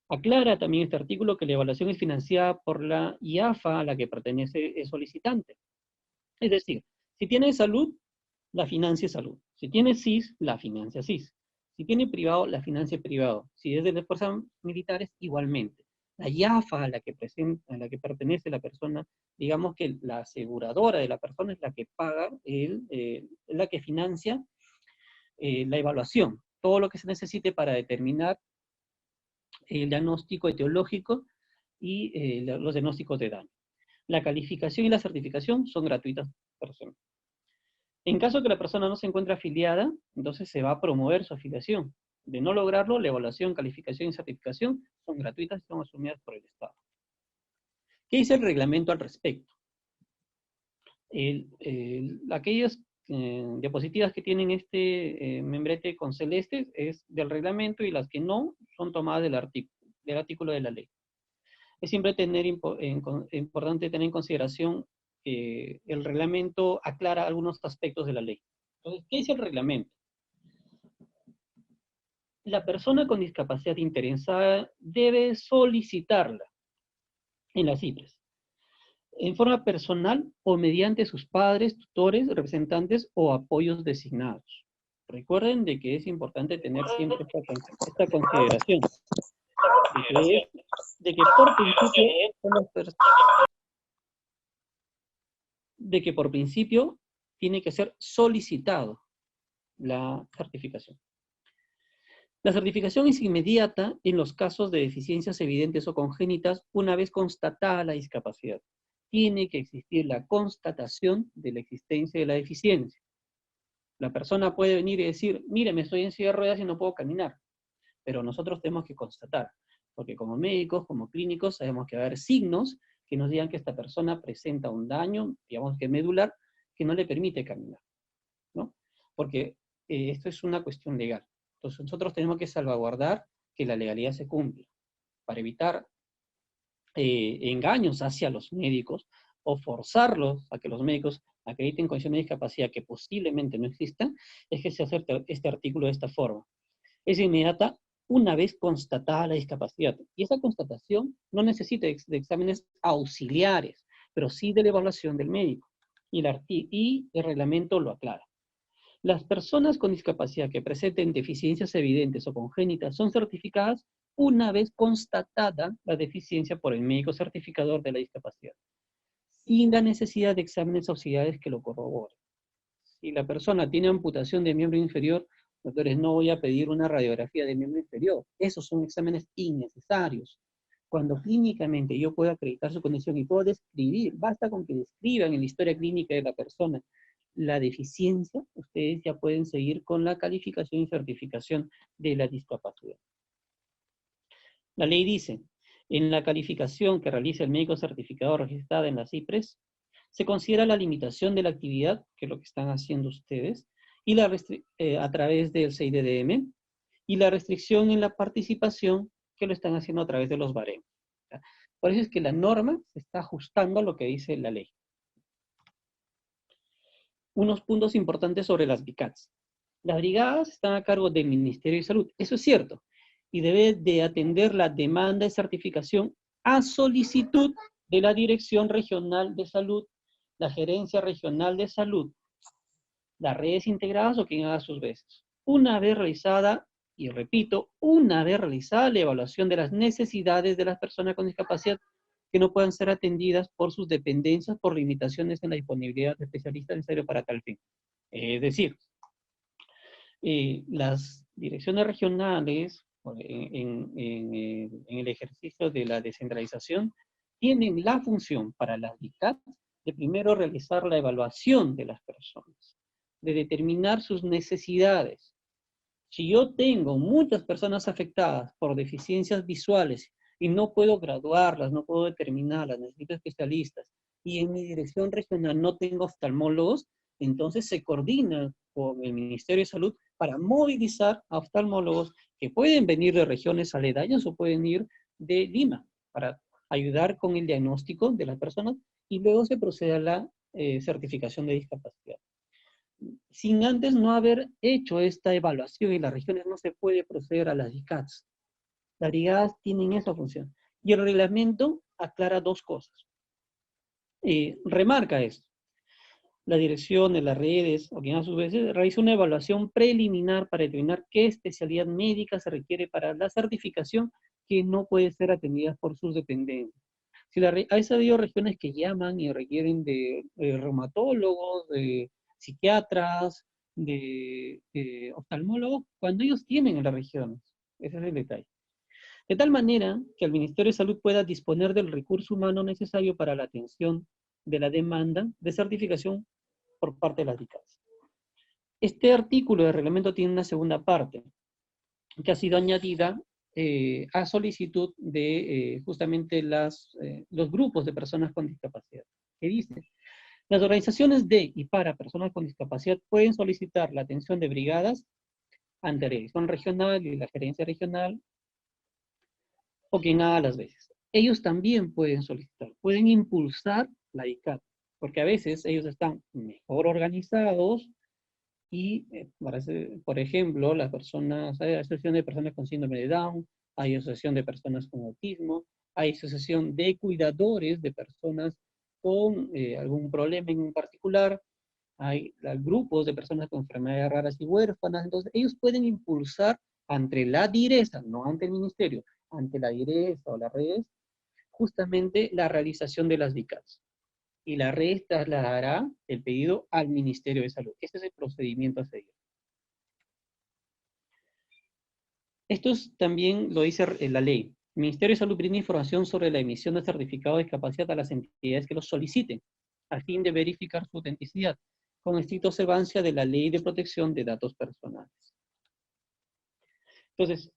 Aclara también este artículo que la evaluación es financiada por la IAFA a la que pertenece el solicitante. Es decir, si tiene salud, la financia salud. Si tiene SIS, la financia SIS. Si tiene privado, la financia privado. Si es de las fuerzas militares, igualmente. La IAFA a la que pertenece la persona, digamos que la aseguradora de la persona es la que paga, la que financia la evaluación. Todo lo que se necesite para determinar el diagnóstico etiológico y los diagnósticos de daño. La calificación y la certificación son gratuitas por siempre. En caso de que la persona no se encuentre afiliada, entonces se va a promover su afiliación. De no lograrlo, la evaluación, calificación y certificación son gratuitas y son asumidas por el Estado. ¿Qué dice el reglamento al respecto? Aquellas diapositivas que tienen este membrete con celeste es del reglamento y las que no son tomadas del artículo de la ley. Es siempre importante tener en consideración que el reglamento aclara algunos aspectos de la ley. Entonces, ¿qué dice el reglamento? La persona con discapacidad interesada debe solicitarla en las IPRES, en forma personal o mediante sus padres, tutores, representantes o apoyos designados. Recuerden de que es importante tener siempre esta consideración. De que por principio tiene que ser solicitado la certificación. La certificación es inmediata en los casos de deficiencias evidentes o congénitas una vez constatada la discapacidad. Tiene que existir la constatación de la existencia de la deficiencia. La persona puede venir y decir, mire, me estoy en silla de ruedas y no puedo caminar. Pero nosotros tenemos que constatar, porque como médicos, como clínicos, sabemos que va a haber signos que nos digan que esta persona presenta un daño, digamos que medular, que no le permite caminar, ¿no? Porque esto es una cuestión legal. Entonces nosotros tenemos que salvaguardar que la legalidad se cumpla, para evitar engaños hacia los médicos, o forzarlos a que los médicos acrediten condiciones de discapacidad que posiblemente no existan, es que se hace este artículo de esta forma. Es inmediata una vez constatada la discapacidad. Y esa constatación no necesita de exámenes auxiliares, pero sí de la evaluación del médico. Y el reglamento lo aclara. Las personas con discapacidad que presenten deficiencias evidentes o congénitas son certificadas una vez constatada la deficiencia por el médico certificador de la discapacidad, sin la necesidad de exámenes auxiliares que lo corroboren. Si la persona tiene amputación de miembro inferior, doctores, no voy a pedir una radiografía de miembro inferior. Esos son exámenes innecesarios. Cuando clínicamente yo puedo acreditar su condición y puedo describir, basta con que describan en la historia clínica de la persona la deficiencia, ustedes ya pueden seguir con la calificación y certificación de la discapacidad. La ley dice, en la calificación que realiza el médico certificado registrado en la CIPRES, se considera la limitación de la actividad, que es lo que están haciendo ustedes, y a través del 6DDM, y la restricción en la participación, que lo están haciendo a través de los baremos. Por eso es que la norma se está ajustando a lo que dice la ley. Unos puntos importantes sobre las BICATs. Las brigadas están a cargo del Ministerio de Salud, eso es cierto, y debe de atender la demanda de certificación a solicitud de la Dirección Regional de Salud, la Gerencia Regional de Salud, las redes integradas o quien haga sus veces. Una vez realizada, y repito, una vez realizada la evaluación de las necesidades de las personas con discapacidad que no puedan ser atendidas por sus dependencias por limitaciones en la disponibilidad de especialistas necesarios para tal fin. Es decir, las direcciones regionales en el ejercicio de la descentralización tienen la función para las DICAT de primero realizar la evaluación de las personas, de determinar sus necesidades. Si yo tengo muchas personas afectadas por deficiencias visuales y no puedo graduarlas, no puedo determinarlas, necesito especialistas, y en mi dirección regional no tengo oftalmólogos, entonces se coordina con el Ministerio de Salud para movilizar a oftalmólogos que pueden venir de regiones aledañas o pueden ir de Lima para ayudar con el diagnóstico de las personas y luego se procede a la certificación de discapacidad. Sin antes no haber hecho esta evaluación en las regiones no se puede proceder a las DICATs. Las brigadas tienen esa función. Y el reglamento aclara dos cosas. Remarca esto. La dirección de las redes, o quien a su vez realiza una evaluación preliminar para determinar qué especialidad médica se requiere para la certificación que no puede ser atendida por sus dependencias. Si hay sabido regiones que llaman y requieren de reumatólogos, de psiquiatras, de oftalmólogos, cuando ellos tienen en las regiones. Ese es el detalle. De tal manera que el Ministerio de Salud pueda disponer del recurso humano necesario para la atención de la demanda de certificación por parte de las DICATs. Este artículo de reglamento tiene una segunda parte, que ha sido añadida a solicitud de justamente los grupos de personas con discapacidad, que dice: las organizaciones de y para personas con discapacidad pueden solicitar la atención de brigadas ante la dirección regional y la gerencia regional, o quien haga las veces. Ellos también pueden solicitar, pueden impulsar la DICAT, porque a veces ellos están mejor organizados y, por ejemplo, las personas, hay asociación de personas con síndrome de Down, hay asociación de personas con autismo, hay asociación de cuidadores de personas con algún problema en particular, hay grupos de personas con enfermedades raras y huérfanas, entonces ellos pueden impulsar ante la DIRESA, no ante el ministerio, ante la DIRESA o las redes, justamente la realización de las DICATs. Y la red trasladará el pedido al Ministerio de Salud. Este es el procedimiento a seguir. Esto también lo dice la ley. El Ministerio de Salud brinda información sobre la emisión de certificado de discapacidad a las entidades que los soliciten, a fin de verificar su autenticidad, con estricta observancia de la Ley de Protección de Datos Personales. Entonces,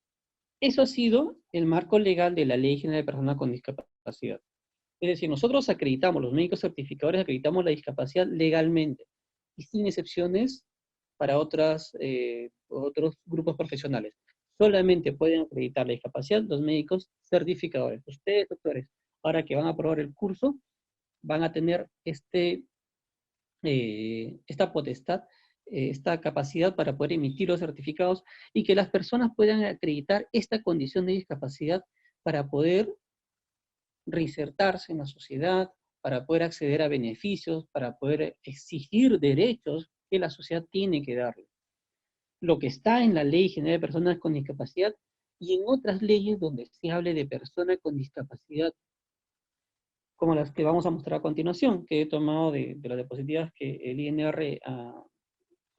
eso ha sido el marco legal de la Ley General de Personas con Discapacidad. Es decir, nosotros acreditamos, los médicos certificadores acreditamos la discapacidad legalmente y sin excepciones para otros grupos profesionales. Solamente pueden acreditar la discapacidad los médicos certificadores. Ustedes, doctores, ahora que van a aprobar el curso, van a tener esta potestad, esta capacidad para poder emitir los certificados y que las personas puedan acreditar esta condición de discapacidad para poder reinsertarse en la sociedad, para poder acceder a beneficios, para poder exigir derechos que la sociedad tiene que darle. Lo que está en la Ley General de Personas con Discapacidad y en otras leyes donde se hable de personas con discapacidad, como las que vamos a mostrar a continuación, que he tomado de las diapositivas que el INR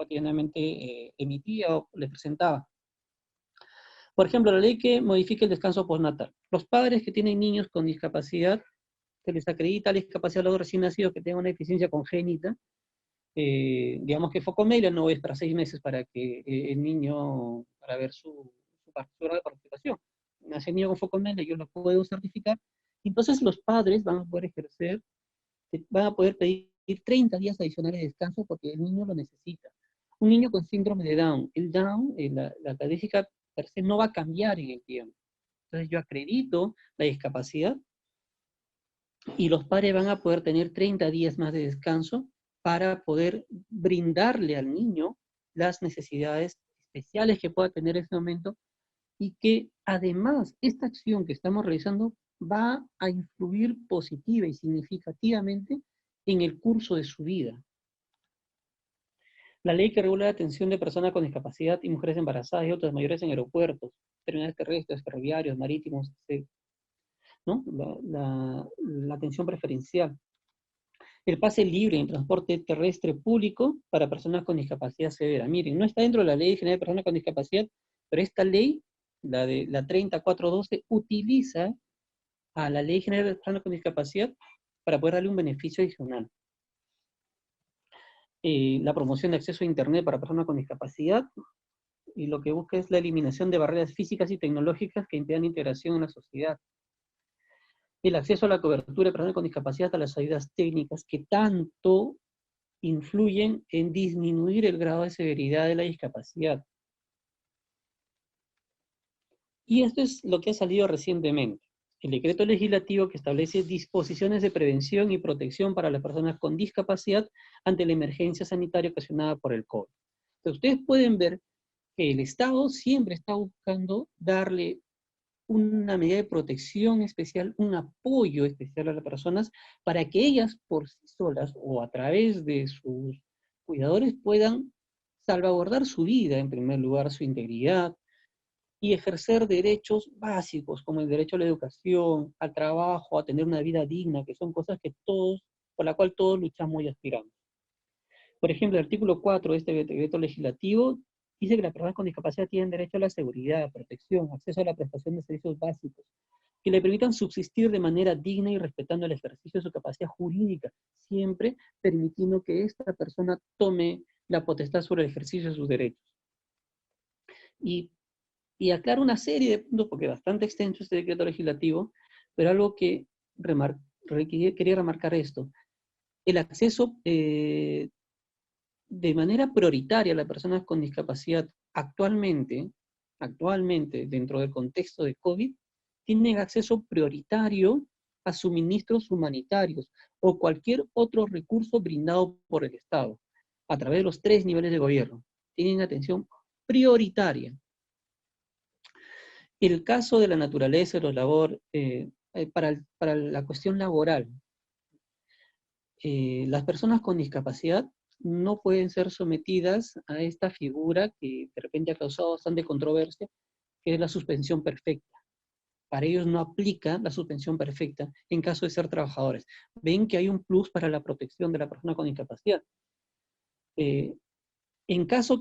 cotidianamente emitía o les presentaba. Por ejemplo, la ley que modifica el descanso postnatal. Los padres que tienen niños con discapacidad, se les acredita la discapacidad a los recién nacidos que tengan una deficiencia congénita, digamos que focomelia no es para 6 meses para que el niño, para ver su grado de participación. Nace el niño con focomelia, yo lo puedo certificar. Entonces los padres van a poder ejercer, van a poder pedir 30 días adicionales de descanso porque el niño lo necesita. Un niño con síndrome de Down, el Down, la característica per se no va a cambiar en el tiempo. Entonces yo acredito la discapacidad y los padres van a poder tener 30 días más de descanso para poder brindarle al niño las necesidades especiales que pueda tener en ese momento, y que además esta acción que estamos realizando va a influir positiva y significativamente en el curso de su vida. La ley que regula la atención de personas con discapacidad y mujeres embarazadas y otras mayores en aeropuertos, terminales terrestres, ferroviarios, marítimos, etc., ¿no? La atención preferencial. El pase libre en transporte terrestre público para personas con discapacidad severa. Miren, no está dentro de la Ley General de Personas con Discapacidad, pero esta ley, la 30412, utiliza a la Ley General de Personas con Discapacidad para poder darle un beneficio adicional. La promoción de acceso a Internet para personas con discapacidad, y lo que busca es la eliminación de barreras físicas y tecnológicas que impidan integración en la sociedad. El acceso a la cobertura de personas con discapacidad, a las ayudas técnicas que tanto influyen en disminuir el grado de severidad de la discapacidad. Y esto es lo que ha salido recientemente. El decreto legislativo que establece disposiciones de prevención y protección para las personas con discapacidad ante la emergencia sanitaria ocasionada por el COVID. Entonces, ustedes pueden ver que el Estado siempre está buscando darle una medida de protección especial, un apoyo especial a las personas para que ellas por sí solas o a través de sus cuidadores puedan salvaguardar su vida, en primer lugar, su integridad, y ejercer derechos básicos como el derecho a la educación, al trabajo, a tener una vida digna, que son cosas que todos, por la cual todos luchamos y aspiramos. Por ejemplo, el artículo 4 de este decreto legislativo dice que las personas con discapacidad tienen derecho a la seguridad, protección, acceso a la prestación de servicios básicos, que le permitan subsistir de manera digna y respetando el ejercicio de su capacidad jurídica, siempre permitiendo que esta persona tome la potestad sobre el ejercicio de sus derechos. Y aclaro una serie de puntos, porque es bastante extenso este decreto legislativo, pero algo que quería remarcar esto. El acceso de manera prioritaria a las personas con discapacidad actualmente, dentro del contexto de COVID, tienen acceso prioritario a suministros humanitarios o cualquier otro recurso brindado por el Estado, a través de los 3 niveles de gobierno. Tienen atención prioritaria. El caso de la naturaleza de los labores, para la cuestión laboral, las personas con discapacidad no pueden ser sometidas a esta figura que de repente ha causado bastante controversia, que es la suspensión perfecta. Para ellos no aplica la suspensión perfecta en caso de ser trabajadores. Ven que hay un plus para la protección de la persona con discapacidad. En caso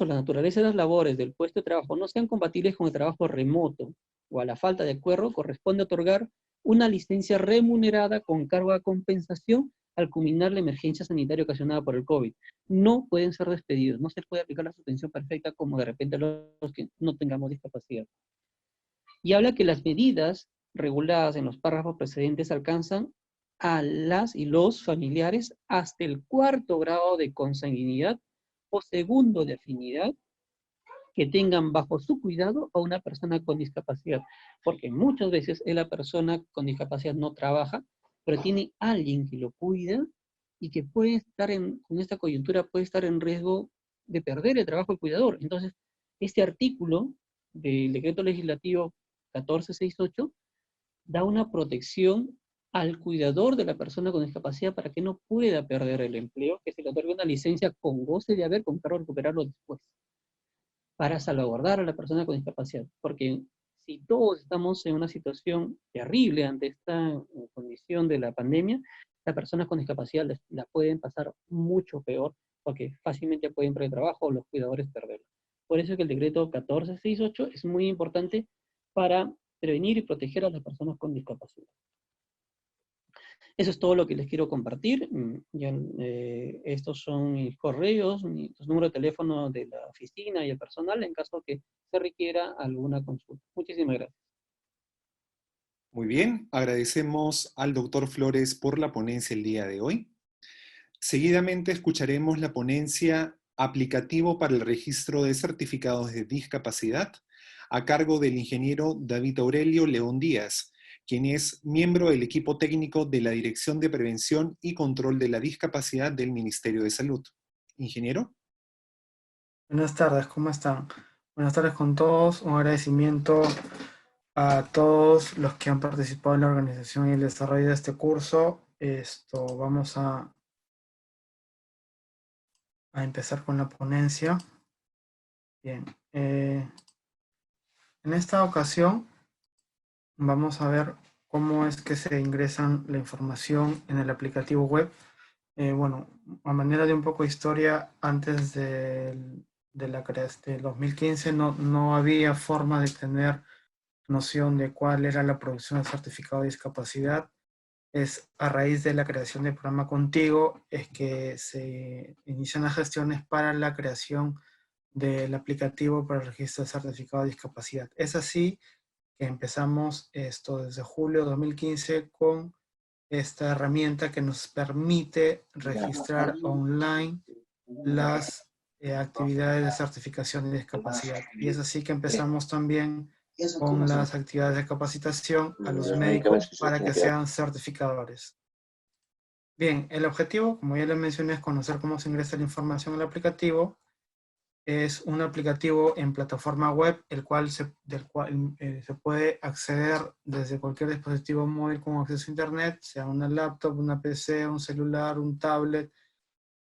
la naturaleza de las labores del puesto de trabajo no sean compatibles con el trabajo remoto o a la falta de acuerdo, corresponde otorgar una licencia remunerada con cargo a compensación al culminar la emergencia sanitaria ocasionada por el COVID. No pueden ser despedidos, no se puede aplicar la suspensión perfecta como de repente los que no tengamos discapacidad. Y habla que las medidas reguladas en los párrafos precedentes alcanzan a las y los familiares hasta el 4º grado de consanguinidad o 2º de afinidad que tengan bajo su cuidado a una persona con discapacidad, porque muchas veces la persona con discapacidad no trabaja, pero tiene alguien que lo cuida y que puede estar con esta coyuntura puede estar en riesgo de perder el trabajo del cuidador. Entonces, este artículo del decreto legislativo 1468 da una protección al cuidador de la persona con discapacidad para que no pueda perder el empleo, que se le otorgue una licencia con goce de haber, con cargo a recuperarlo después, para salvaguardar a la persona con discapacidad. Porque si todos estamos en una situación terrible ante esta condición de la pandemia, las personas con discapacidad la pueden pasar mucho peor, porque fácilmente pueden perder trabajo o los cuidadores perderlo. Por eso es que el decreto 1468 es muy importante para prevenir y proteger a las personas con discapacidad. Eso es todo lo que les quiero compartir. Estos son mis correos, los números de teléfono de la oficina y el personal en caso que se requiera alguna consulta. Muchísimas gracias. Muy bien, agradecemos al doctor Flores por la ponencia el día de hoy. Seguidamente escucharemos la ponencia Aplicativo para el Registro de Certificados de Discapacidad, a cargo del ingeniero David Aurelio León Díaz, quien es miembro del equipo técnico de la Dirección de Prevención y Control de la Discapacidad del Ministerio de Salud. Ingeniero. Buenas tardes, ¿cómo están? Buenas tardes con todos. Un agradecimiento a todos los que han participado en la organización y el desarrollo de este curso. Vamos a empezar con la ponencia. Bien. En esta ocasión vamos a ver cómo es que se ingresan la información en el aplicativo web. Bueno, a manera de un poco de historia, antes del 2015 no había forma de tener noción de cuál era la producción de certificado de discapacidad. Es a raíz de la creación del programa Contigo es que se inician las gestiones para la creación del aplicativo para el registro de certificado de discapacidad. Es así que empezamos esto desde julio de 2015 con esta herramienta que nos permite registrar online las actividades de certificación de discapacidad. Y es así que empezamos también con las actividades de capacitación a los médicos para que sean certificadores. Bien, el objetivo, como ya les mencioné, es conocer cómo se ingresa la información al aplicativo. Es un aplicativo en plataforma web, del cual se puede acceder desde cualquier dispositivo móvil con acceso a internet, sea una laptop, una PC, un celular, un tablet,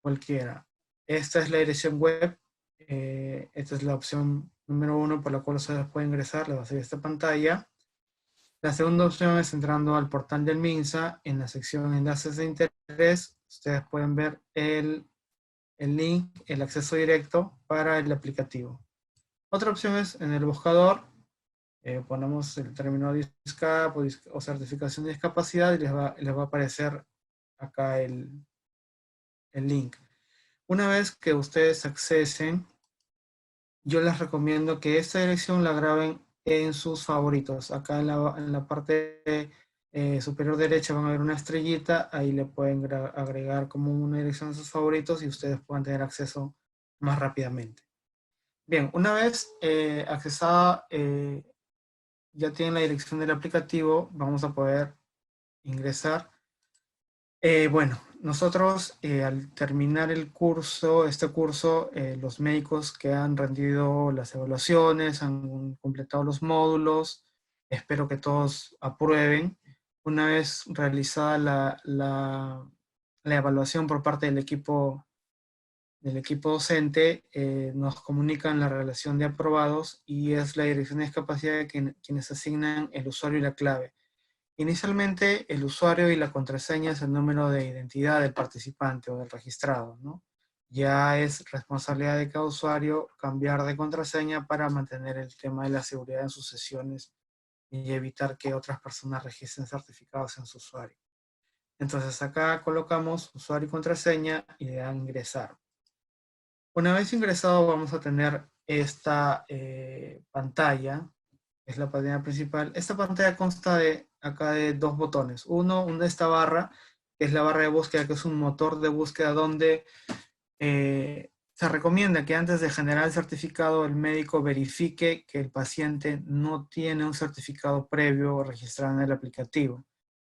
cualquiera. Esta es la dirección web. Esta es la opción número 1 por la cual ustedes pueden ingresar. Les va a salir esta pantalla. La segunda opción es entrando al portal del MINSA. En la sección Enlaces de Interés, ustedes pueden ver el link, el acceso directo para el aplicativo. Otra opción es en el buscador, ponemos el término DISCAP o certificación de discapacidad y les va a aparecer acá el link. Una vez que ustedes accesen, yo les recomiendo que esta dirección la graben en sus favoritos. Acá en la parte superior derecha van a ver una estrellita, ahí le pueden agregar como una dirección de sus favoritos y ustedes puedan tener acceso más rápidamente. Bien, una vez accesada, ya tienen la dirección del aplicativo, vamos a poder ingresar. Bueno, nosotros al terminar el curso, los médicos que han rendido las evaluaciones, han completado los módulos, espero que todos aprueben. Una vez realizada la evaluación por parte del equipo docente, nos comunican la relación de aprobados y es la dirección de discapacidad quienes asignan el usuario y la clave. Inicialmente, el usuario y la contraseña es el número de identidad del participante o del registrado, ¿no? Ya es responsabilidad de cada usuario cambiar de contraseña para mantener el tema de la seguridad en sus sesiones y evitar que otras personas registren certificados en su usuario. Entonces acá colocamos usuario y contraseña y le dan ingresar. Una vez ingresado vamos a tener esta pantalla, es la pantalla principal. Esta pantalla consta de dos botones. Uno, esta barra, que es la barra de búsqueda, que es un motor de búsqueda donde se recomienda que antes de generar el certificado el médico verifique que el paciente no tiene un certificado previo registrado en el aplicativo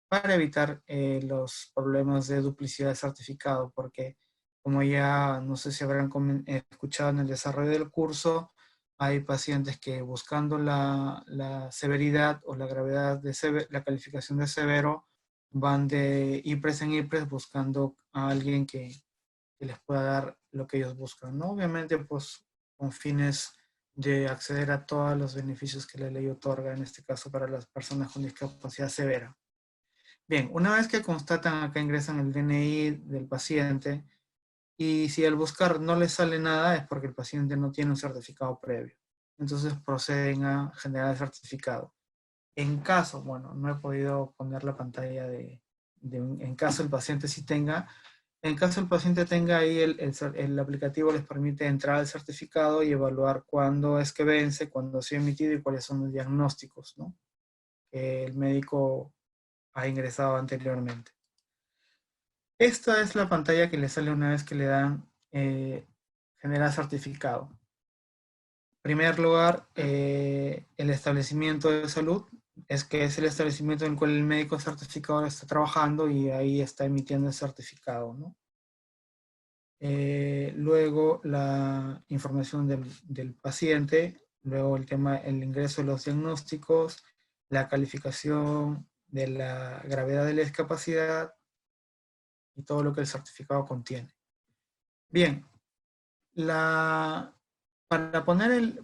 para evitar los problemas de duplicidad de certificado, porque como ya no sé si habrán escuchado en el desarrollo del curso, hay pacientes que buscando la severidad o la gravedad de la calificación de severo, van de IPRES en IPRES buscando a alguien que les pueda dar lo que ellos buscan, ¿no? Obviamente, pues, con fines de acceder a todos los beneficios que la ley otorga, en este caso para las personas con discapacidad severa. Bien, una vez que constatan, acá ingresan el DNI del paciente, y si al buscar no le sale nada es porque el paciente no tiene un certificado previo. Entonces proceden a generar el certificado. En caso, bueno, no he podido poner la pantalla en caso el paciente sí tenga, en caso el paciente tenga ahí el aplicativo les permite entrar al certificado y evaluar cuándo es que vence, cuándo se ha emitido y cuáles son los diagnósticos, ¿no?, que el médico ha ingresado anteriormente. Esta es la pantalla que le sale una vez que le dan generar certificado. En primer lugar, el establecimiento de salud, es el establecimiento en el cual el médico certificador está trabajando y ahí está emitiendo el certificado, ¿no? Luego la información del paciente, luego el ingreso de los diagnósticos, la calificación de la gravedad de la discapacidad y todo lo que el certificado contiene. Bien,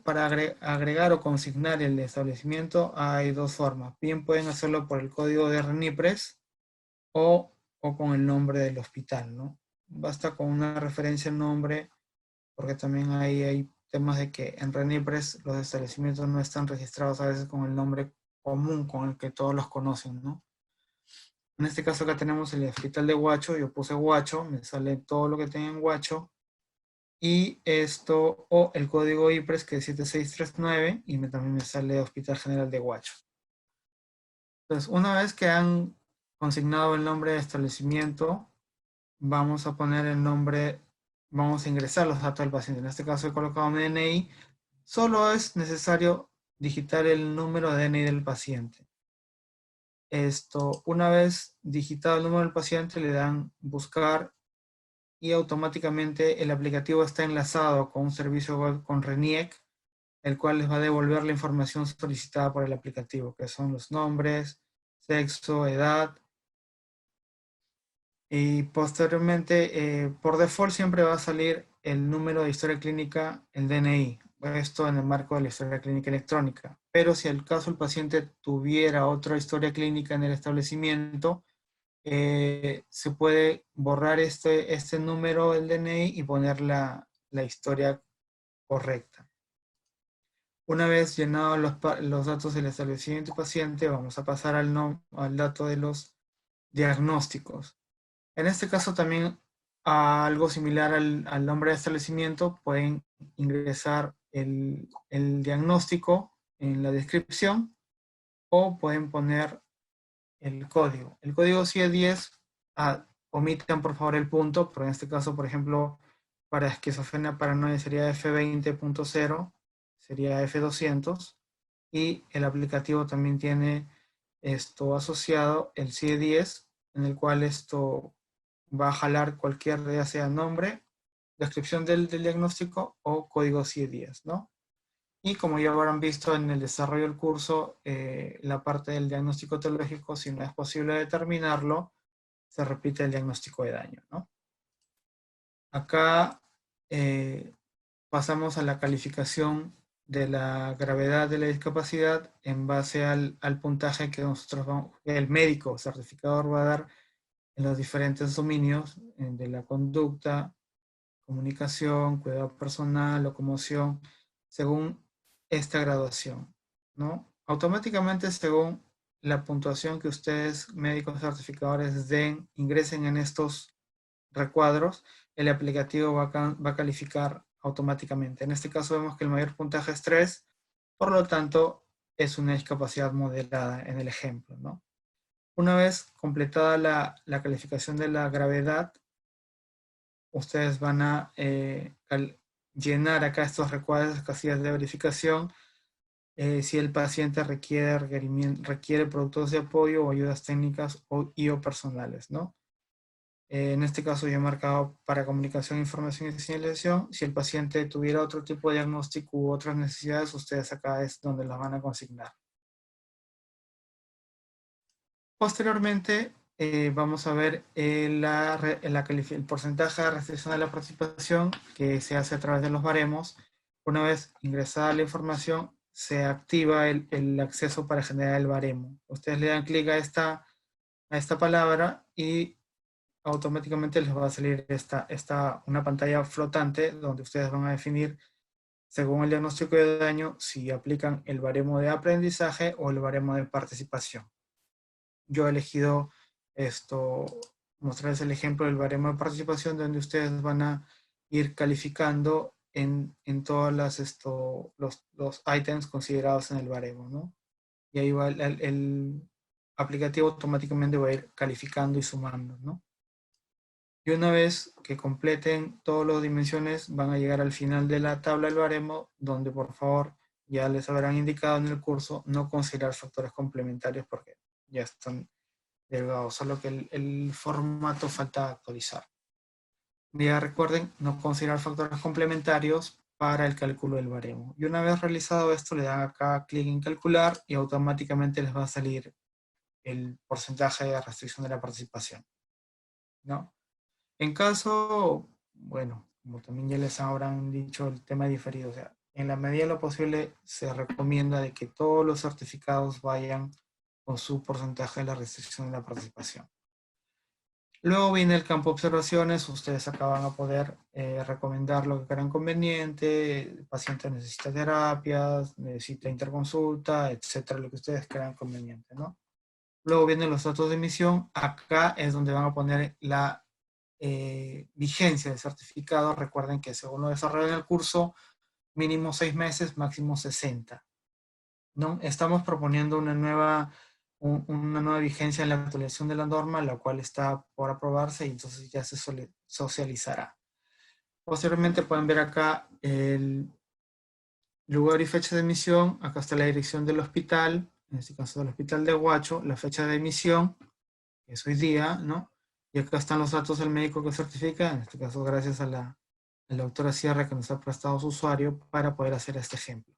para agregar o consignar el establecimiento hay dos formas. Bien pueden hacerlo por el código de RENIPRES o con el nombre del hospital, ¿no? Basta con una referencia al nombre, porque también hay temas de que en RENIPRES los establecimientos no están registrados a veces con el nombre común con el que todos los conocen, ¿no? En este caso acá tenemos el hospital de Huacho, yo puse Huacho, me sale todo lo que tenga en Huacho, y esto, o el código IPRES que es 7639, y también me sale Hospital General de Huacho. Entonces, una vez que han consignado el nombre de establecimiento, vamos a poner el nombre, vamos a ingresar los datos del paciente. En este caso he colocado mi DNI, solo es necesario digitar el número de DNI del paciente. Una vez digitado el número del paciente, le dan buscar y automáticamente el aplicativo está enlazado con un servicio web con RENIEC, el cual les va a devolver la información solicitada por el aplicativo, que son los nombres, sexo, edad. Y posteriormente, por default siempre va a salir el número de historia clínica, el DNI. Esto en el marco de la historia clínica electrónica. Pero si al caso el paciente tuviera otra historia clínica en el establecimiento, se puede borrar este número del DNI y poner la historia correcta. Una vez llenados los datos del establecimiento paciente, vamos a pasar al dato de los diagnósticos. En este caso también algo similar al nombre de establecimiento, pueden ingresar el diagnóstico en la descripción o pueden poner el código. El código CIE-10, omitan por favor el punto, pero en este caso, por ejemplo, para esquizofrenia paranoia sería F20.0, sería F200, y el aplicativo también tiene asociado el CIE-10, en el cual va a jalar cualquier, ya sea nombre, descripción del diagnóstico o código CIE-10, ¿no? Y como ya habrán visto en el desarrollo del curso, la parte del diagnóstico etiológico, si no es posible determinarlo, se repite el diagnóstico de daño, ¿no? Acá pasamos a la calificación de la gravedad de la discapacidad en base al puntaje que el médico certificador va a dar en los diferentes dominios de la conducta, comunicación, cuidado personal, locomoción, según esta graduación, ¿no? Automáticamente, según la puntuación que ustedes, médicos certificadores, ingresen en estos recuadros, el aplicativo va a calificar automáticamente. En este caso vemos que el mayor puntaje es 3, por lo tanto, es una discapacidad moderada en el ejemplo, ¿no? Una vez completada la calificación de la gravedad, ustedes van a llenar acá estos recuadros, las casillas de verificación, si el paciente requiere productos de apoyo o ayudas técnicas o personales, ¿no? En este caso yo he marcado para comunicación, información y señalización. Si el paciente tuviera otro tipo de diagnóstico u otras necesidades, ustedes acá es donde las van a consignar. Posteriormente, vamos a ver el porcentaje de restricción de la participación que se hace a través de los baremos. Una vez ingresada la información, se activa el acceso para generar el baremo. Ustedes le dan clic a esta palabra y automáticamente les va a salir una pantalla flotante donde ustedes van a definir, según el diagnóstico de daño, si aplican el baremo de aprendizaje o el baremo de participación. Yo he elegido mostrarles el ejemplo del baremo de participación, donde ustedes van a ir calificando en todos los ítems considerados en el baremo, ¿no? Y ahí va el aplicativo automáticamente va a ir calificando y sumando, ¿no? Y una vez que completen todas las dimensiones, van a llegar al final de la tabla del baremo, donde por favor ya les habrán indicado en el curso no considerar factores complementarios porque ya están delgados, solo que el formato falta actualizar. Ya recuerden no considerar factores complementarios para el cálculo del baremo. Y una vez realizado esto, le dan acá clic en calcular y automáticamente les va a salir el porcentaje de restricción de la participación, ¿no? En caso, bueno, como también ya les habrán dicho el tema diferido, o sea, en la medida de lo posible se recomienda de que todos los certificados vayan con su porcentaje de la restricción de la participación. Luego viene el campo de observaciones, ustedes acá van a poder recomendar lo que crean conveniente, el paciente necesita terapias, necesita interconsulta, etcétera, lo que ustedes crean conveniente, ¿no? Luego vienen los datos de emisión, acá es donde van a poner la vigencia del certificado. Recuerden que según lo desarrollan en el curso, mínimo 6 meses, máximo 60, ¿no? Estamos proponiendo una nueva vigencia en la actualización de la norma, la cual está por aprobarse y entonces ya se socializará. Posteriormente pueden ver acá el lugar y fecha de emisión. Acá está la dirección del hospital, en este caso del hospital de Huacho, la fecha de emisión, que es hoy día, ¿no? Y acá están los datos del médico que certifica, en este caso gracias a la doctora Sierra que nos ha prestado su usuario para poder hacer este ejemplo.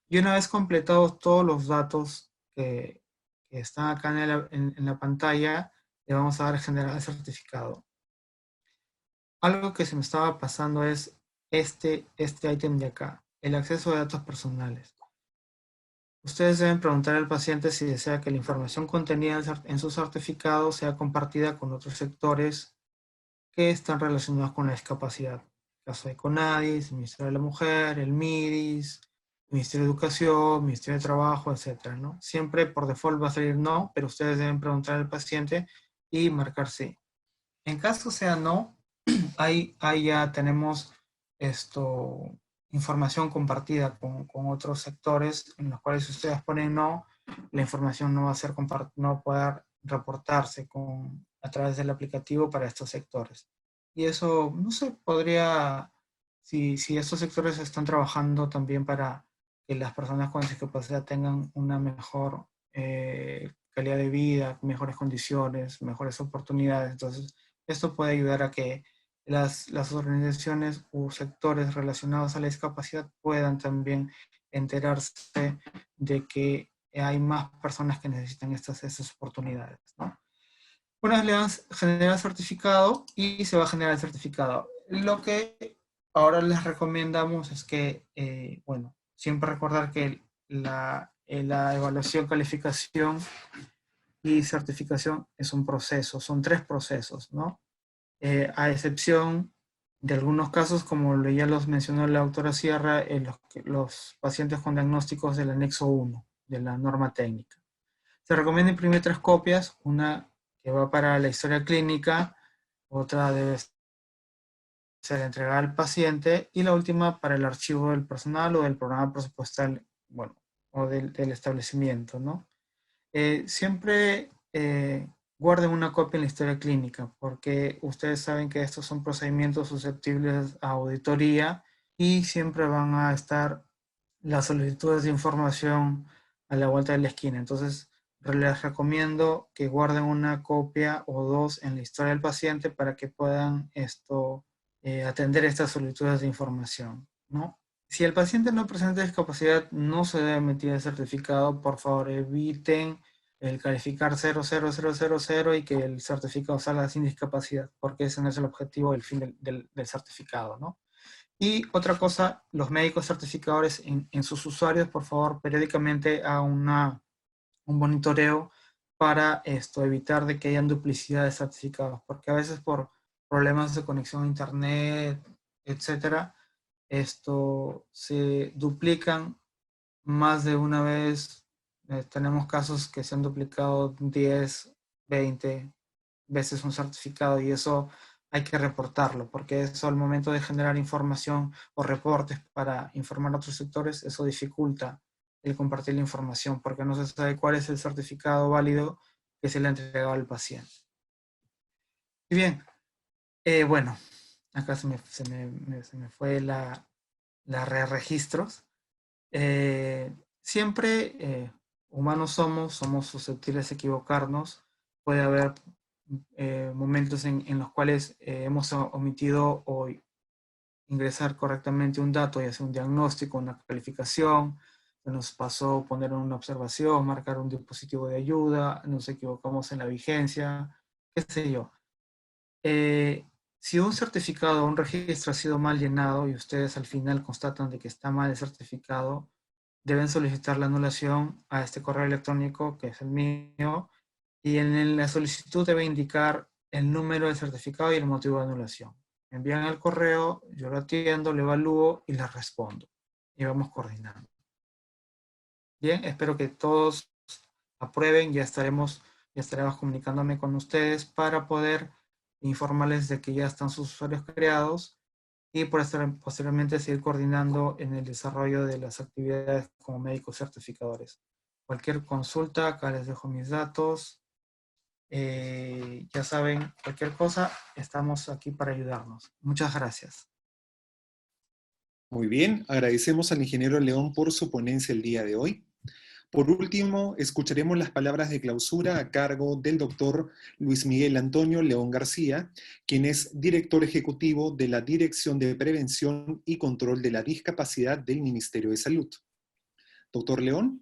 Y una vez completados todos los datos que están acá en la pantalla, le vamos a dar a generar el certificado. Algo que se me estaba pasando es este ítem de acá, el acceso a datos personales. Ustedes deben preguntar al paciente si desea que la información contenida en su certificado sea compartida con otros sectores que están relacionados con la discapacidad. El caso de CONADIS, el Ministerio de la Mujer, el MIDIS, el Ministerio de Educación, el Ministerio de Trabajo, etc., ¿no? Siempre por default va a salir no, pero ustedes deben preguntar al paciente y marcar sí. En caso sea no, ahí ya tenemos información compartida con otros sectores en los cuales si ustedes ponen no, la información no va a ser no va a poder reportarse a través del aplicativo para estos sectores. Y eso, no sé, podría, si estos sectores están trabajando también para que las personas con discapacidad tengan una mejor calidad de vida, mejores condiciones, mejores oportunidades. Entonces, esto puede ayudar a que las organizaciones u sectores relacionados a la discapacidad puedan también enterarse de que hay más personas que necesitan estas oportunidades, ¿no? Una vez le van a generar certificado y se va a generar el certificado. Lo que ahora les recomendamos es que, bueno, siempre recordar que la evaluación, calificación y certificación es un proceso, son 3 procesos, ¿no? A excepción de algunos casos, como ya los mencionó la doctora Sierra, los pacientes con diagnósticos del anexo 1 de la norma técnica. Se recomienda imprimir 3 copias, una que va para la historia clínica, otra debe ser entregada al paciente y la última para el archivo del personal o del programa presupuestal, bueno, o del establecimiento, ¿no? Siempre guarden una copia en la historia clínica, porque ustedes saben que estos son procedimientos susceptibles a auditoría y siempre van a estar las solicitudes de información a la vuelta de la esquina. Entonces, les recomiendo que guarden una copia o 2 en la historia del paciente para que puedan atender estas solicitudes de información, ¿no? Si el paciente no presenta discapacidad, no se debe emitir el certificado. Por favor, eviten el calificar 00000 y que el certificado salga sin discapacidad, porque ese no es el objetivo del fin del certificado, ¿no? Y otra cosa, los médicos certificadores en sus usuarios, por favor, periódicamente hagan un monitoreo para evitar de que hayan duplicidad de certificados, porque a veces por problemas de conexión a internet, etcétera, se duplican más de una vez. Tenemos casos que se han duplicado 10, 20 veces un certificado, y eso hay que reportarlo, porque eso al momento de generar información o reportes para informar a otros sectores, eso dificulta el compartir la información, porque no se sabe cuál es el certificado válido que se le ha entregado al paciente. Y bien, bueno, acá se me fue la re-registros. Siempre humanos somos susceptibles de equivocarnos. Puede haber momentos en los cuales hemos omitido o ingresar correctamente un dato, ya sea un diagnóstico, una calificación, se nos pasó poner una observación, marcar un dispositivo de ayuda, nos equivocamos en la vigencia, qué sé yo. Si un certificado o un registro ha sido mal llenado y ustedes al final constatan de que está mal el certificado, deben solicitar la anulación a este correo electrónico, que es el mío, y en la solicitud debe indicar el número del certificado y el motivo de anulación. Me envían el correo, yo lo atiendo, lo evalúo y les respondo. Y vamos coordinando. Bien, espero que todos aprueben. Ya estaremos comunicándome con ustedes para poder informarles de que ya están sus usuarios creados y posteriormente seguir coordinando en el desarrollo de las actividades como médicos certificadores. Cualquier consulta, acá les dejo mis datos. Ya saben, cualquier cosa, estamos aquí para ayudarnos. Muchas gracias. Muy bien, agradecemos al ingeniero León por su ponencia el día de hoy. Por último, escucharemos las palabras de clausura a cargo del doctor Luis Miguel Antonio León García, quien es director ejecutivo de la Dirección de Prevención y Control de la Discapacidad del Ministerio de Salud. Doctor León.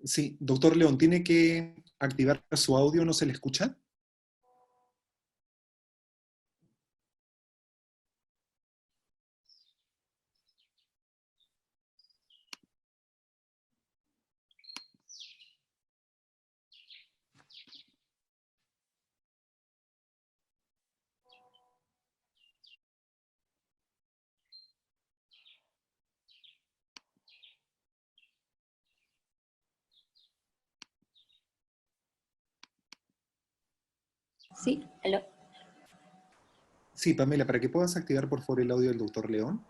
Sí, doctor León, ¿tiene que activar su audio? ¿No se le escucha? Sí, aló. Sí, Pamela, para que puedas activar por favor el audio del doctor León.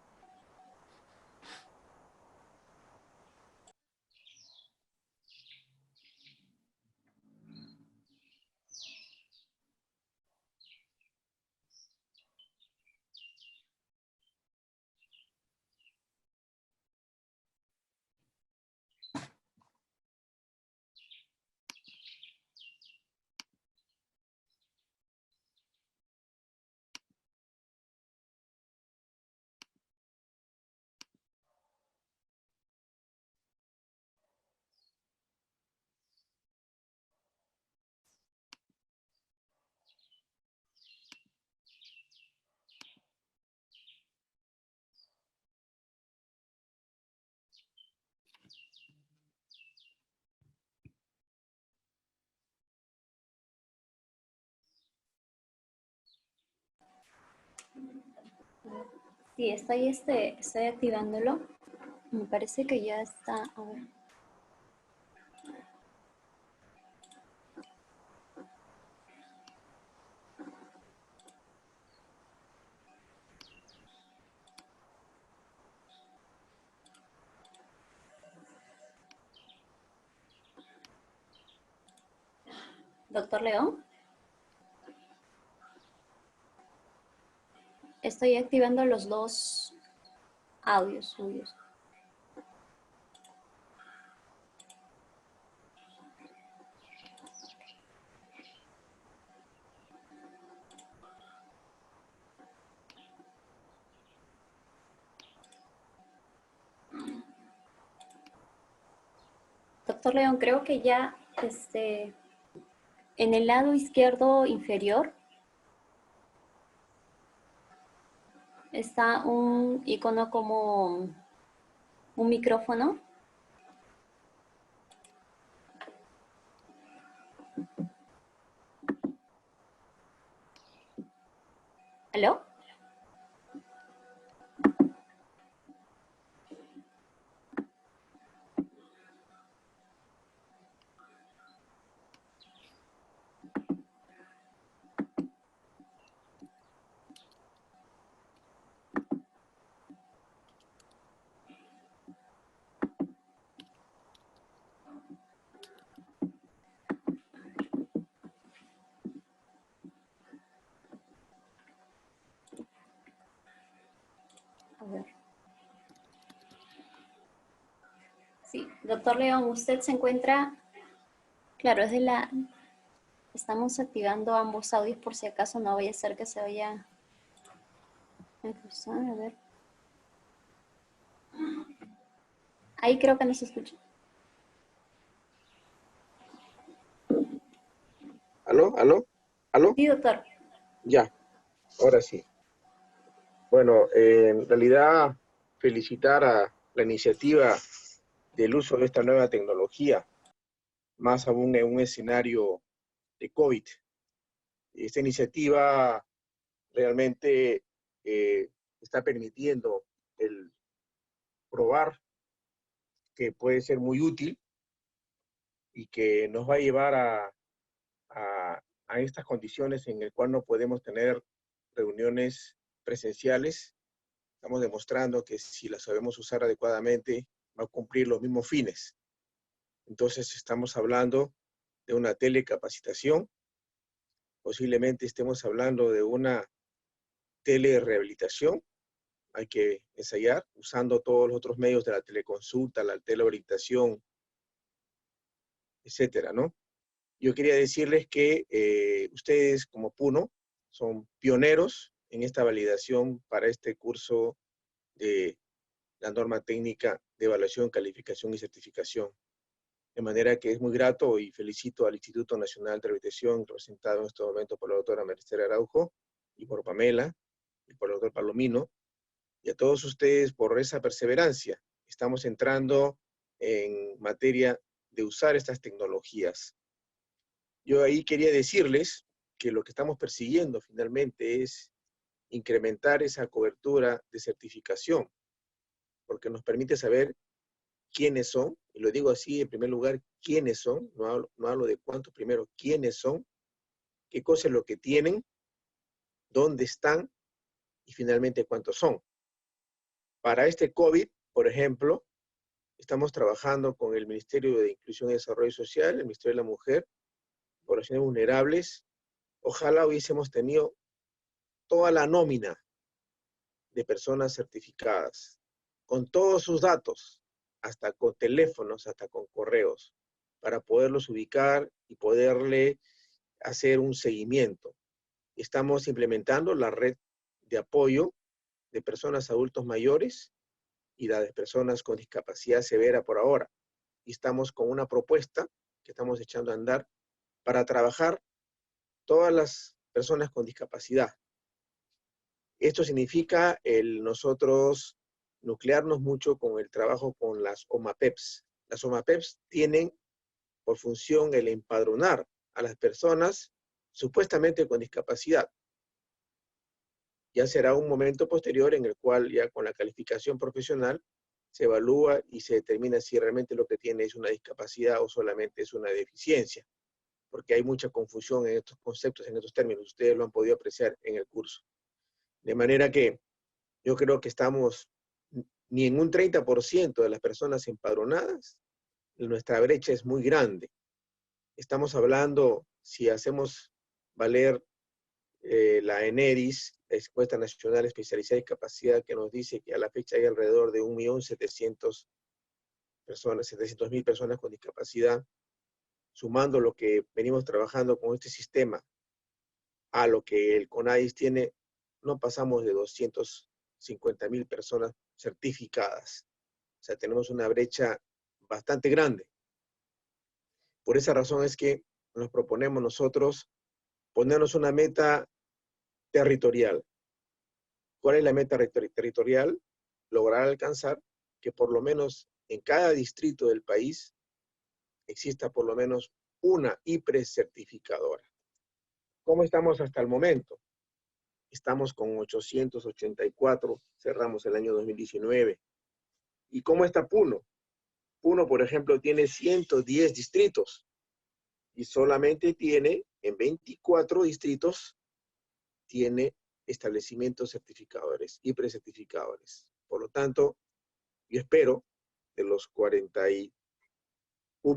Sí, estoy activándolo. Me parece que ya está. A ver. Doctor León, estoy activando los dos audios suyos. Doctor León, creo que ya en el lado izquierdo inferior está un icono como un micrófono. ¿Aló? A ver. Sí, doctor León, usted se encuentra, claro, es de la, estamos activando ambos audios por si acaso no vaya a ser que se vaya a cruzar, a ver. Ahí creo que no se escucha. ¿Aló? ¿Aló? ¿Aló? Sí, doctor. Ya, ahora sí. Bueno, en realidad felicitar a la iniciativa del uso de esta nueva tecnología, más aún en un escenario de COVID. Esta iniciativa realmente está permitiendo el probar que puede ser muy útil y que nos va a llevar a estas condiciones en el cual no podemos tener reuniones presenciales. Estamos demostrando que si la sabemos usar adecuadamente, va a cumplir los mismos fines. Entonces estamos hablando de una telecapacitación, posiblemente estemos hablando de una telerehabilitación. Hay que ensayar usando todos los otros medios de la teleconsulta, la teleorientación, etcétera, ¿no? Yo quería decirles que ustedes como PUNO son pioneros en esta validación para este curso de la norma técnica de evaluación, calificación y certificación. De manera que es muy grato y felicito al Instituto Nacional de Rehabilitación, representado en este momento por la doctora Mercedes Araujo y por Pamela y por el doctor Palomino, y a todos ustedes por esa perseverancia. Estamos entrando en materia de usar estas tecnologías. Yo ahí quería decirles que lo que estamos persiguiendo finalmente es incrementar esa cobertura de certificación, porque nos permite saber quiénes son, y lo digo así en primer lugar, quiénes son, no hablo de cuántos, primero, quiénes son, qué cosa es lo que tienen, dónde están, y finalmente cuántos son. Para este COVID, por ejemplo, estamos trabajando con el Ministerio de Inclusión y Desarrollo Social, el Ministerio de la Mujer, poblaciones vulnerables. Ojalá hubiésemos tenido toda la nómina de personas certificadas, con todos sus datos, hasta con teléfonos, hasta con correos, para poderlos ubicar y poderle hacer un seguimiento. Estamos implementando la red de apoyo de personas adultos mayores y la de personas con discapacidad severa por ahora. Y estamos con una propuesta que estamos echando a andar para trabajar todas las personas con discapacidad. Esto significa nosotros nuclearnos mucho con el trabajo con las OMAPEPs. Las OMAPEPs tienen por función el empadronar a las personas supuestamente con discapacidad. Ya será un momento posterior en el cual ya con la calificación profesional se evalúa y se determina si realmente lo que tiene es una discapacidad o solamente es una deficiencia, porque hay mucha confusión en estos conceptos, en estos términos. Ustedes lo han podido apreciar en el curso. De manera que yo creo que estamos ni en un 30% de las personas empadronadas, nuestra brecha es muy grande. Estamos hablando, si hacemos valer la ENEDIS, la Encuesta Nacional Especializada de Discapacidad, que nos dice que a la fecha hay alrededor de 1.700.000 personas con discapacidad, sumando lo que venimos trabajando con este sistema a lo que el CONADIS tiene, no pasamos de 250.000 personas certificadas. O sea, tenemos una brecha bastante grande. Por esa razón es que nos proponemos nosotros ponernos una meta territorial. ¿Cuál es la meta territorial? Lograr alcanzar que por lo menos en cada distrito del país exista por lo menos una IPRES certificadora. ¿Cómo estamos hasta el momento? Estamos con 884, cerramos el año 2019. ¿Y cómo está Puno? Puno, por ejemplo, tiene 110 distritos y solamente tiene, en 24 distritos, tiene establecimientos certificadores, IPRES certificadores. Por lo tanto, yo espero de los 41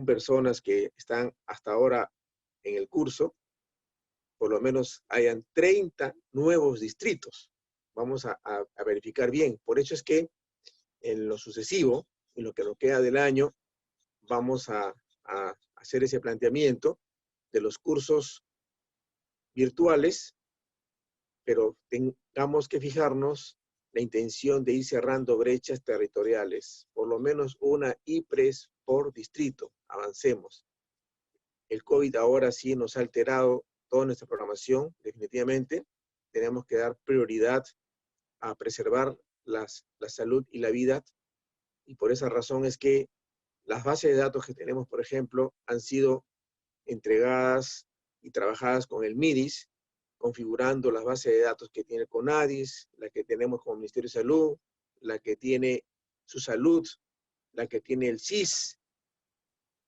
personas que están hasta ahora en el curso, por lo menos hayan 30 nuevos distritos. Vamos a verificar bien. Por eso es que en lo sucesivo, en lo que nos queda del año, vamos a hacer ese planteamiento de los cursos virtuales, pero tengamos que fijarnos la intención de ir cerrando brechas territoriales, por lo menos una IPRES por distrito. Avancemos. El COVID ahora sí nos ha alterado toda nuestra programación, definitivamente. Tenemos que dar prioridad a preservar la salud y la vida, y por esa razón es que las bases de datos que tenemos, por ejemplo, han sido entregadas y trabajadas con el MIDIS, configurando las bases de datos que tiene CONADIS, la que tenemos como Ministerio de Salud, la que tiene su salud, la que tiene el CIS,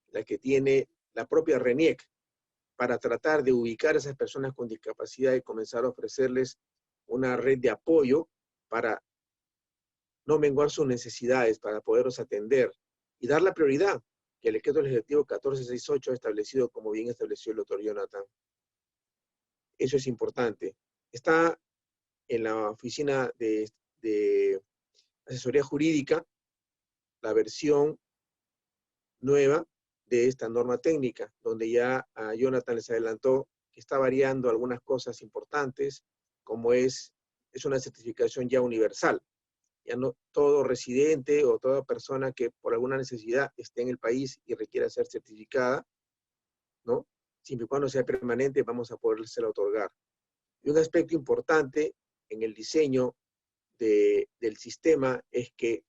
la que tiene la propia RENIEC, para tratar de ubicar a esas personas con discapacidad y comenzar a ofrecerles una red de apoyo para no menguar sus necesidades, para poderlos atender y dar la prioridad que el decreto legislativo 1468 ha establecido, como bien estableció el doctor Jonathan. Eso es importante. Está en la oficina de asesoría jurídica la versión nueva de esta norma técnica, donde ya a Jonathan les adelantó que está variando algunas cosas importantes, como es una certificación ya universal. Ya no todo residente o toda persona que por alguna necesidad esté en el país y requiera ser certificada, ¿no? Siempre y cuando sea permanente, vamos a podérsela otorgar. Y un aspecto importante en el diseño del sistema es que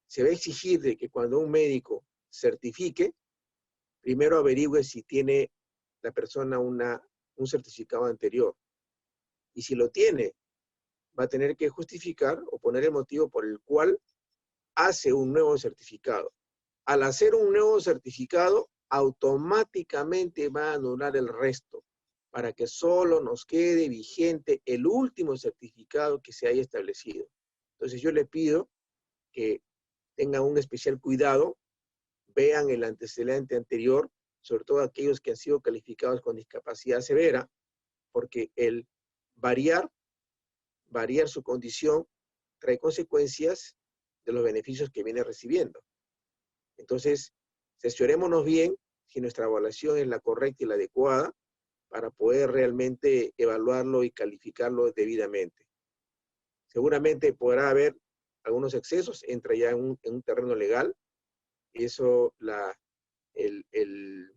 se va a exigir de que cuando un médico certifique, primero averigüe si tiene la persona un certificado anterior. Y si lo tiene, va a tener que justificar o poner el motivo por el cual hace un nuevo certificado. Al hacer un nuevo certificado, automáticamente va a anular el resto, para que solo nos quede vigente el último certificado que se haya establecido. Entonces yo le pido que tengan un especial cuidado, vean el antecedente anterior, sobre todo aquellos que han sido calificados con discapacidad severa, porque el variar su condición trae consecuencias de los beneficios que viene recibiendo. Entonces, cerciorémonos bien si nuestra evaluación es la correcta y la adecuada para poder realmente evaluarlo y calificarlo debidamente. Seguramente podrá haber algunos excesos, entra ya en un terreno legal, y eso, el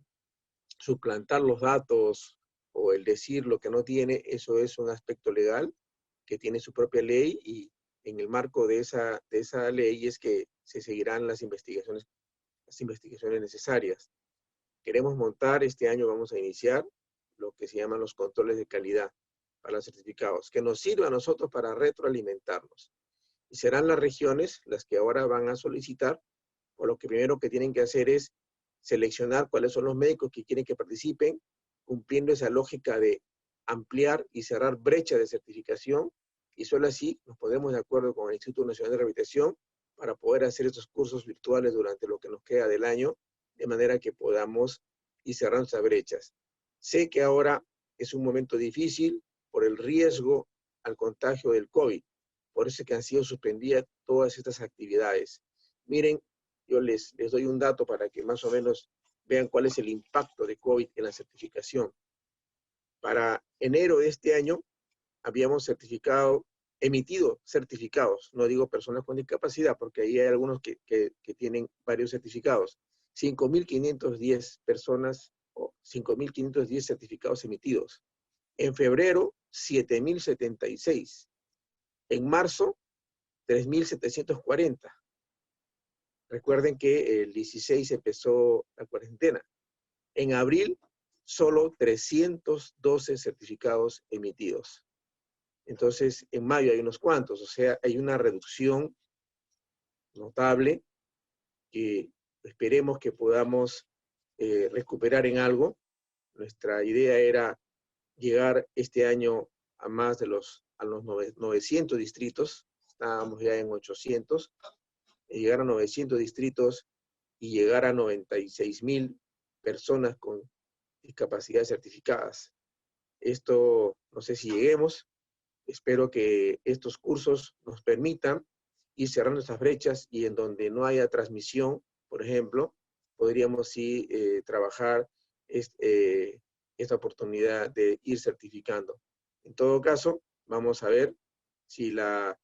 suplantar los datos o el decir lo que no tiene, eso es un aspecto legal que tiene su propia ley, y en el marco de esa ley es que se seguirán las investigaciones necesarias. Queremos montar, este año vamos a iniciar lo que se llaman los controles de calidad para los certificados, que nos sirva a nosotros para retroalimentarnos. Y serán las regiones las que ahora van a solicitar, o lo que primero que tienen que hacer es seleccionar cuáles son los médicos que quieren que participen, cumpliendo esa lógica de ampliar y cerrar brechas de certificación, y solo así nos ponemos de acuerdo con el Instituto Nacional de Rehabilitación para poder hacer estos cursos virtuales durante lo que nos queda del año, de manera que podamos ir cerrando esas brechas. Sé que ahora es un momento difícil por el riesgo al contagio del COVID, por eso es que han sido suspendidas todas estas actividades. Miren, yo les doy un dato para que más o menos vean cuál es el impacto de COVID en la certificación. Para enero de este año habíamos emitido certificados, no digo personas con discapacidad, porque ahí hay algunos que tienen varios certificados. 5.510 personas 5.510 certificados emitidos. En febrero, 7.076. En marzo, 3.740. Recuerden que el 16 empezó la cuarentena. En abril, solo 312 certificados emitidos. Entonces, en mayo hay unos cuantos, o sea, hay una reducción notable que esperemos que podamos recuperar en algo. Nuestra idea era llegar este año a más de los 900 distritos, estábamos ya en 800, llegar a 900 distritos y llegar a 96.000 personas con discapacidades certificadas. Esto, no sé si lleguemos, espero que estos cursos nos permitan ir cerrando estas brechas y en donde no haya transmisión, por ejemplo, podríamos sí trabajar esta oportunidad de ir certificando. En todo caso, vamos a ver si la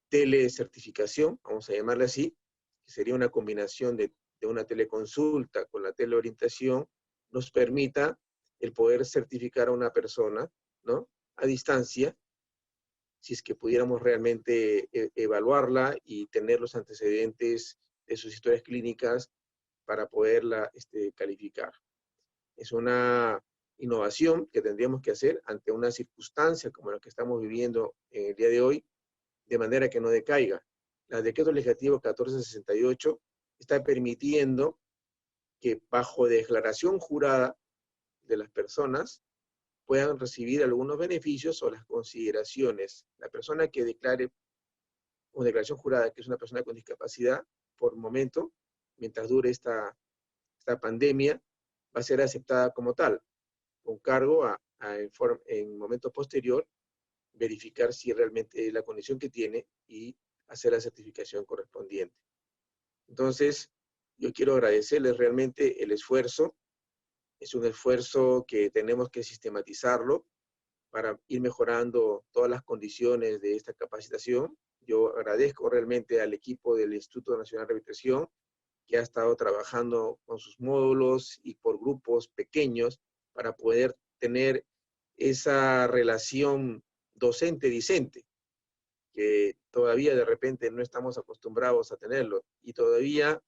telecertificación, vamos a llamarla así, que sería una combinación de una teleconsulta con la teleorientación, nos permita el poder certificar a una persona, ¿no?, a distancia, si es que pudiéramos realmente evaluarla y tener los antecedentes de sus historias clínicas para poderla calificar. Es una innovación que tendríamos que hacer ante una circunstancia como la que estamos viviendo en el día de hoy, de manera que no decaiga. El decreto legislativo 1468 está permitiendo que bajo declaración jurada de las personas puedan recibir algunos beneficios o las consideraciones. La persona que declare con declaración jurada que es una persona con discapacidad, por momento, mientras dure esta pandemia, va a ser aceptada como tal, con cargo en momento posterior, verificar si realmente es la condición que tiene y hacer la certificación correspondiente. Entonces, yo quiero agradecerles realmente el esfuerzo. Es un esfuerzo que tenemos que sistematizarlo para ir mejorando todas las condiciones de esta capacitación. Yo agradezco realmente al equipo del Instituto Nacional de Rehabilitación que ha estado trabajando con sus módulos y por grupos pequeños para poder tener esa relación docente-discente, que todavía de repente no estamos acostumbrados a tenerlo. Y todavía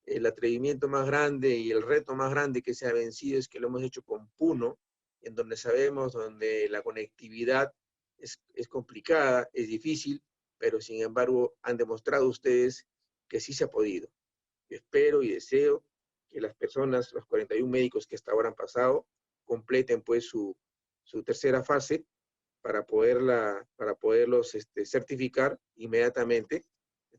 el atrevimiento más grande y el reto más grande que se ha vencido es que lo hemos hecho con Puno, en donde sabemos donde la conectividad es complicada, es difícil, pero sin embargo han demostrado ustedes que sí se ha podido. Yo espero y deseo que las personas, los 41 médicos que hasta ahora han pasado, completen pues su tercera fase para poderlos certificar inmediatamente.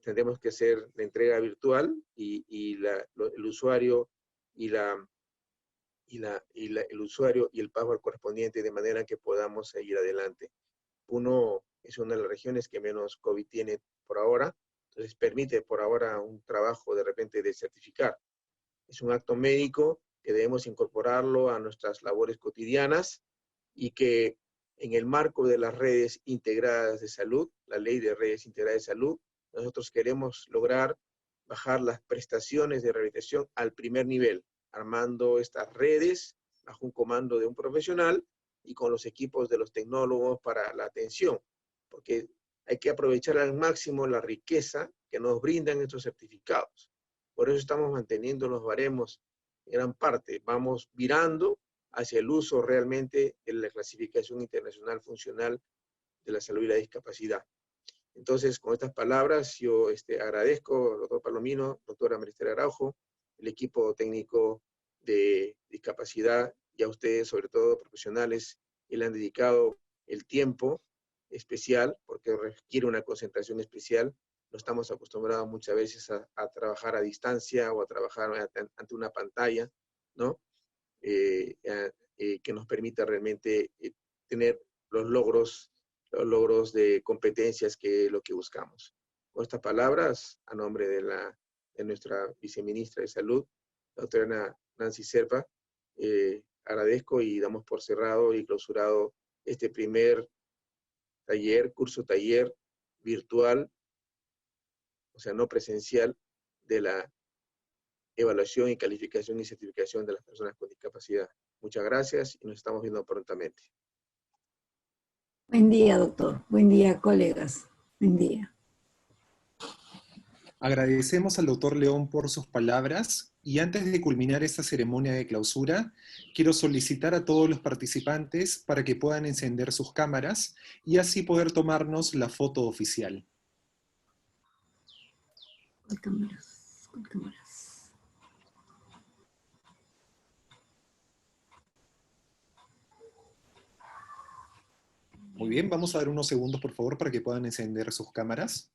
Tendremos que hacer la entrega virtual y el usuario el usuario y el pago correspondiente de manera que podamos seguir adelante. Puno es una de las regiones que menos COVID tiene por ahora, entonces permite por ahora un trabajo de repente de certificar. Es un acto médico que debemos incorporarlo a nuestras labores cotidianas y que en el marco de las redes integradas de salud, la ley de redes integradas de salud, nosotros queremos lograr bajar las prestaciones de rehabilitación al primer nivel, armando estas redes bajo un comando de un profesional y con los equipos de los tecnólogos para la atención, porque hay que aprovechar al máximo la riqueza que nos brindan estos certificados. Por eso estamos manteniendo los baremos en gran parte. Vamos virando hacia el uso realmente de la clasificación internacional funcional de la salud y la discapacidad. Entonces, con estas palabras, yo agradezco al doctor Palomino, doctora Maristela Araujo, el equipo técnico de discapacidad y a ustedes, sobre todo profesionales, que le han dedicado el tiempo especial, porque requiere una concentración especial. No estamos acostumbrados muchas veces a trabajar a distancia o a trabajar ante una pantalla, ¿no? Que nos permita realmente tener los logros de competencias que es lo que buscamos. Con estas palabras, a nombre de nuestra viceministra de Salud, la doctora Nancy Serpa, agradezco y damos por cerrado y clausurado este primer curso taller virtual, o sea, no presencial, de la evaluación y calificación y certificación de las personas con discapacidad. Muchas gracias y nos estamos viendo prontamente. Buen día, doctor. Buen día, colegas. Buen día. Agradecemos al doctor León por sus palabras y antes de culminar esta ceremonia de clausura, quiero solicitar a todos los participantes para que puedan encender sus cámaras y así poder tomarnos la foto oficial. Con cámaras, con cámaras. Muy bien, vamos a dar unos segundos por favor para que puedan encender sus cámaras.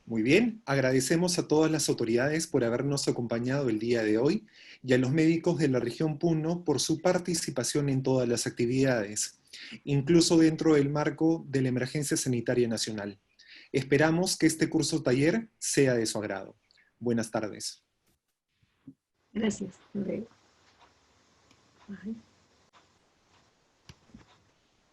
Muy bien, agradecemos a todas las autoridades por habernos acompañado el día de hoy y a los médicos de la región Puno por su participación en todas las actividades, incluso dentro del marco de la emergencia sanitaria nacional. Esperamos que este curso taller sea de su agrado. Buenas tardes. Gracias. Hasta luego. Bye.